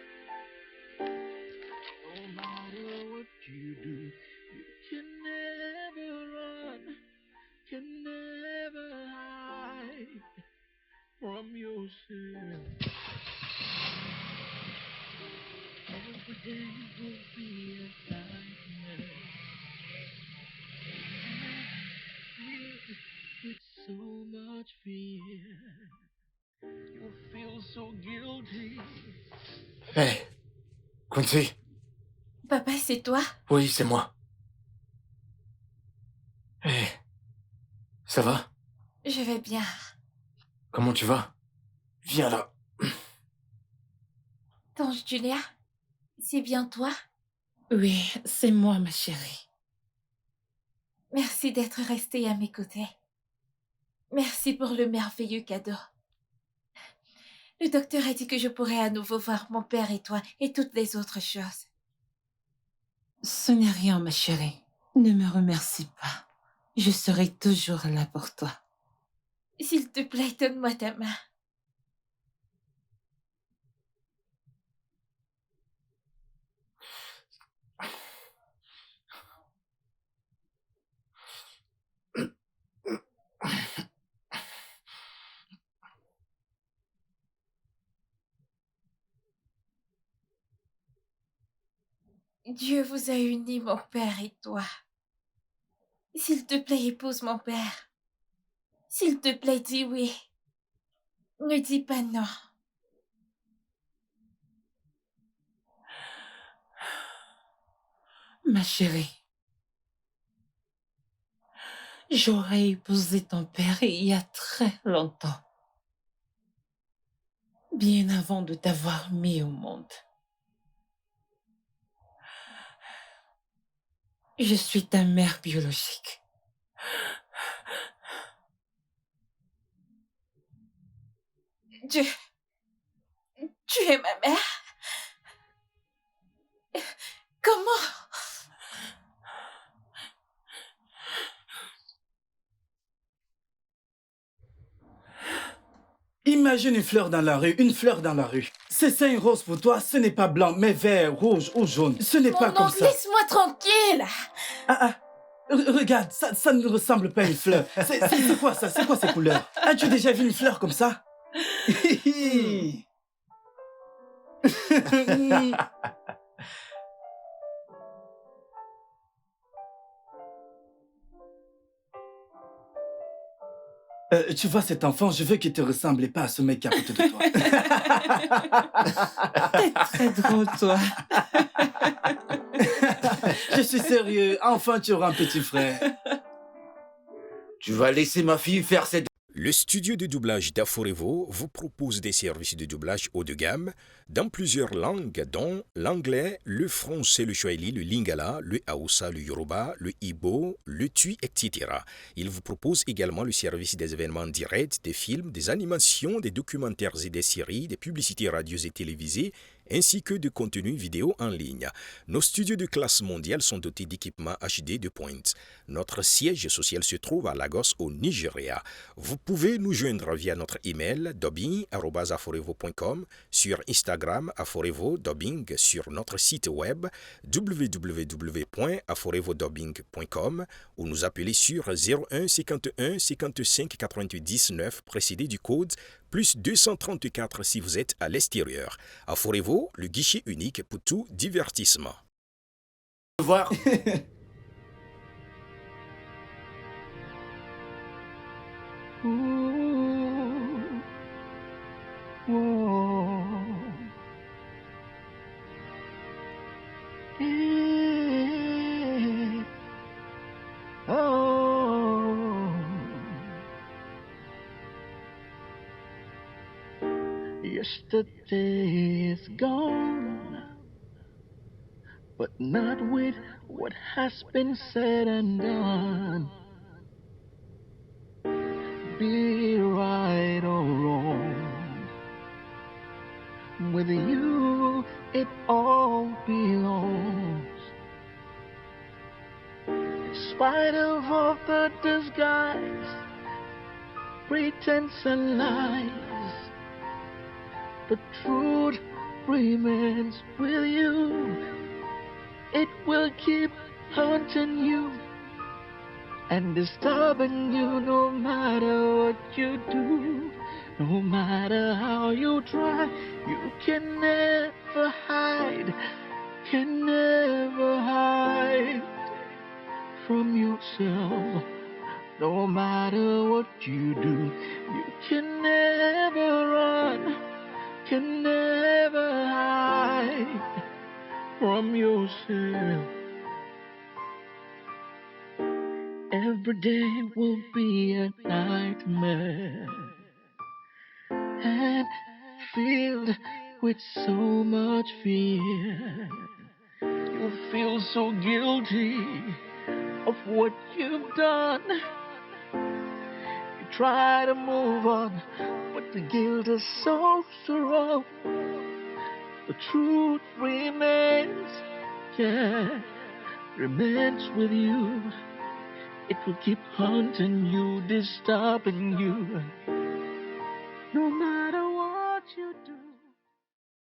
Hé, Quincy? Papa, c'est toi? Oui, c'est moi. Hé, ça va? Je vais bien. Comment tu vas? Viens là. Tante Julia, c'est bien toi? Oui, c'est moi, ma chérie. Merci d'être restée à mes côtés. Merci pour le merveilleux cadeau. Le docteur a dit que je pourrais à nouveau voir mon père et toi et toutes les autres choses. Ce n'est rien, ma chérie. Ne me remercie pas. Je serai toujours là pour toi. S'il te plaît, donne-moi ta main. Dieu vous a unis, mon père et toi. S'il te plaît, épouse mon père. S'il te plaît, dis oui. Ne dis pas non. Ma chérie, j'aurais épousé ton père il y a très longtemps. Bien avant de t'avoir mis au monde. Je suis ta mère biologique. Tu es ma mère? Comment? Imagine une fleur dans la rue, une fleur dans la rue. C'est ça, rose pour toi, ce n'est pas blanc, mais vert, rouge ou jaune. Ce n'est pas comme oncle, ça. laisse-moi tranquille. Regarde, ça ne ressemble pas à une fleur. C'est quoi ça? C'est quoi ces couleurs? As-tu déjà vu une fleur comme ça? Tu vois cet enfant, je veux qu'il te ressemble pas à ce mec à côté de toi. T'es très drôle, toi. Je suis sérieux, enfin tu auras un petit frère. Tu vas laisser ma fille faire cette... Le studio de doublage d'Aforevo vous propose des services de doublage haut de gamme dans plusieurs langues, dont l'anglais, le français, le swahili, le lingala, le hausa, le yoruba, le igbo, le tui, etc. Il vous propose également le service des événements directs, des films, des animations, des documentaires et des séries, des publicités radios et télévisées, ainsi que de contenus vidéo en ligne. Nos studios de classe mondiale sont dotés d'équipements HD de pointe. Notre siège social se trouve à Lagos, au Nigeria. Vous pouvez nous joindre via notre email dubbing@aforevo.com, sur Instagram Aforevo Dubbing, sur notre site web www.aforevodubbing.com ou nous appeler sur 01 51 55 88 19 précédé du code plus 234 si vous êtes à l'extérieur. Aforevo, le guichet unique pour tout divertissement. Voir. Yesterday is gone, but not with what has been said and done. Be right or wrong, with you it all belongs. In spite of all the disguise, pretense and lies, the truth remains with you. It will keep haunting you and disturbing you no matter what you do. No matter how you try, you can never hide, can never hide from yourself. No matter what you do, you can never run, can never hide from yourself. Every day will be a nightmare and filled with so much fear. You feel so guilty of what you've done. You try to move on, but the guilt is so strong. The truth remains, yeah, remains with you. It will keep haunting you, disturbing you. No matter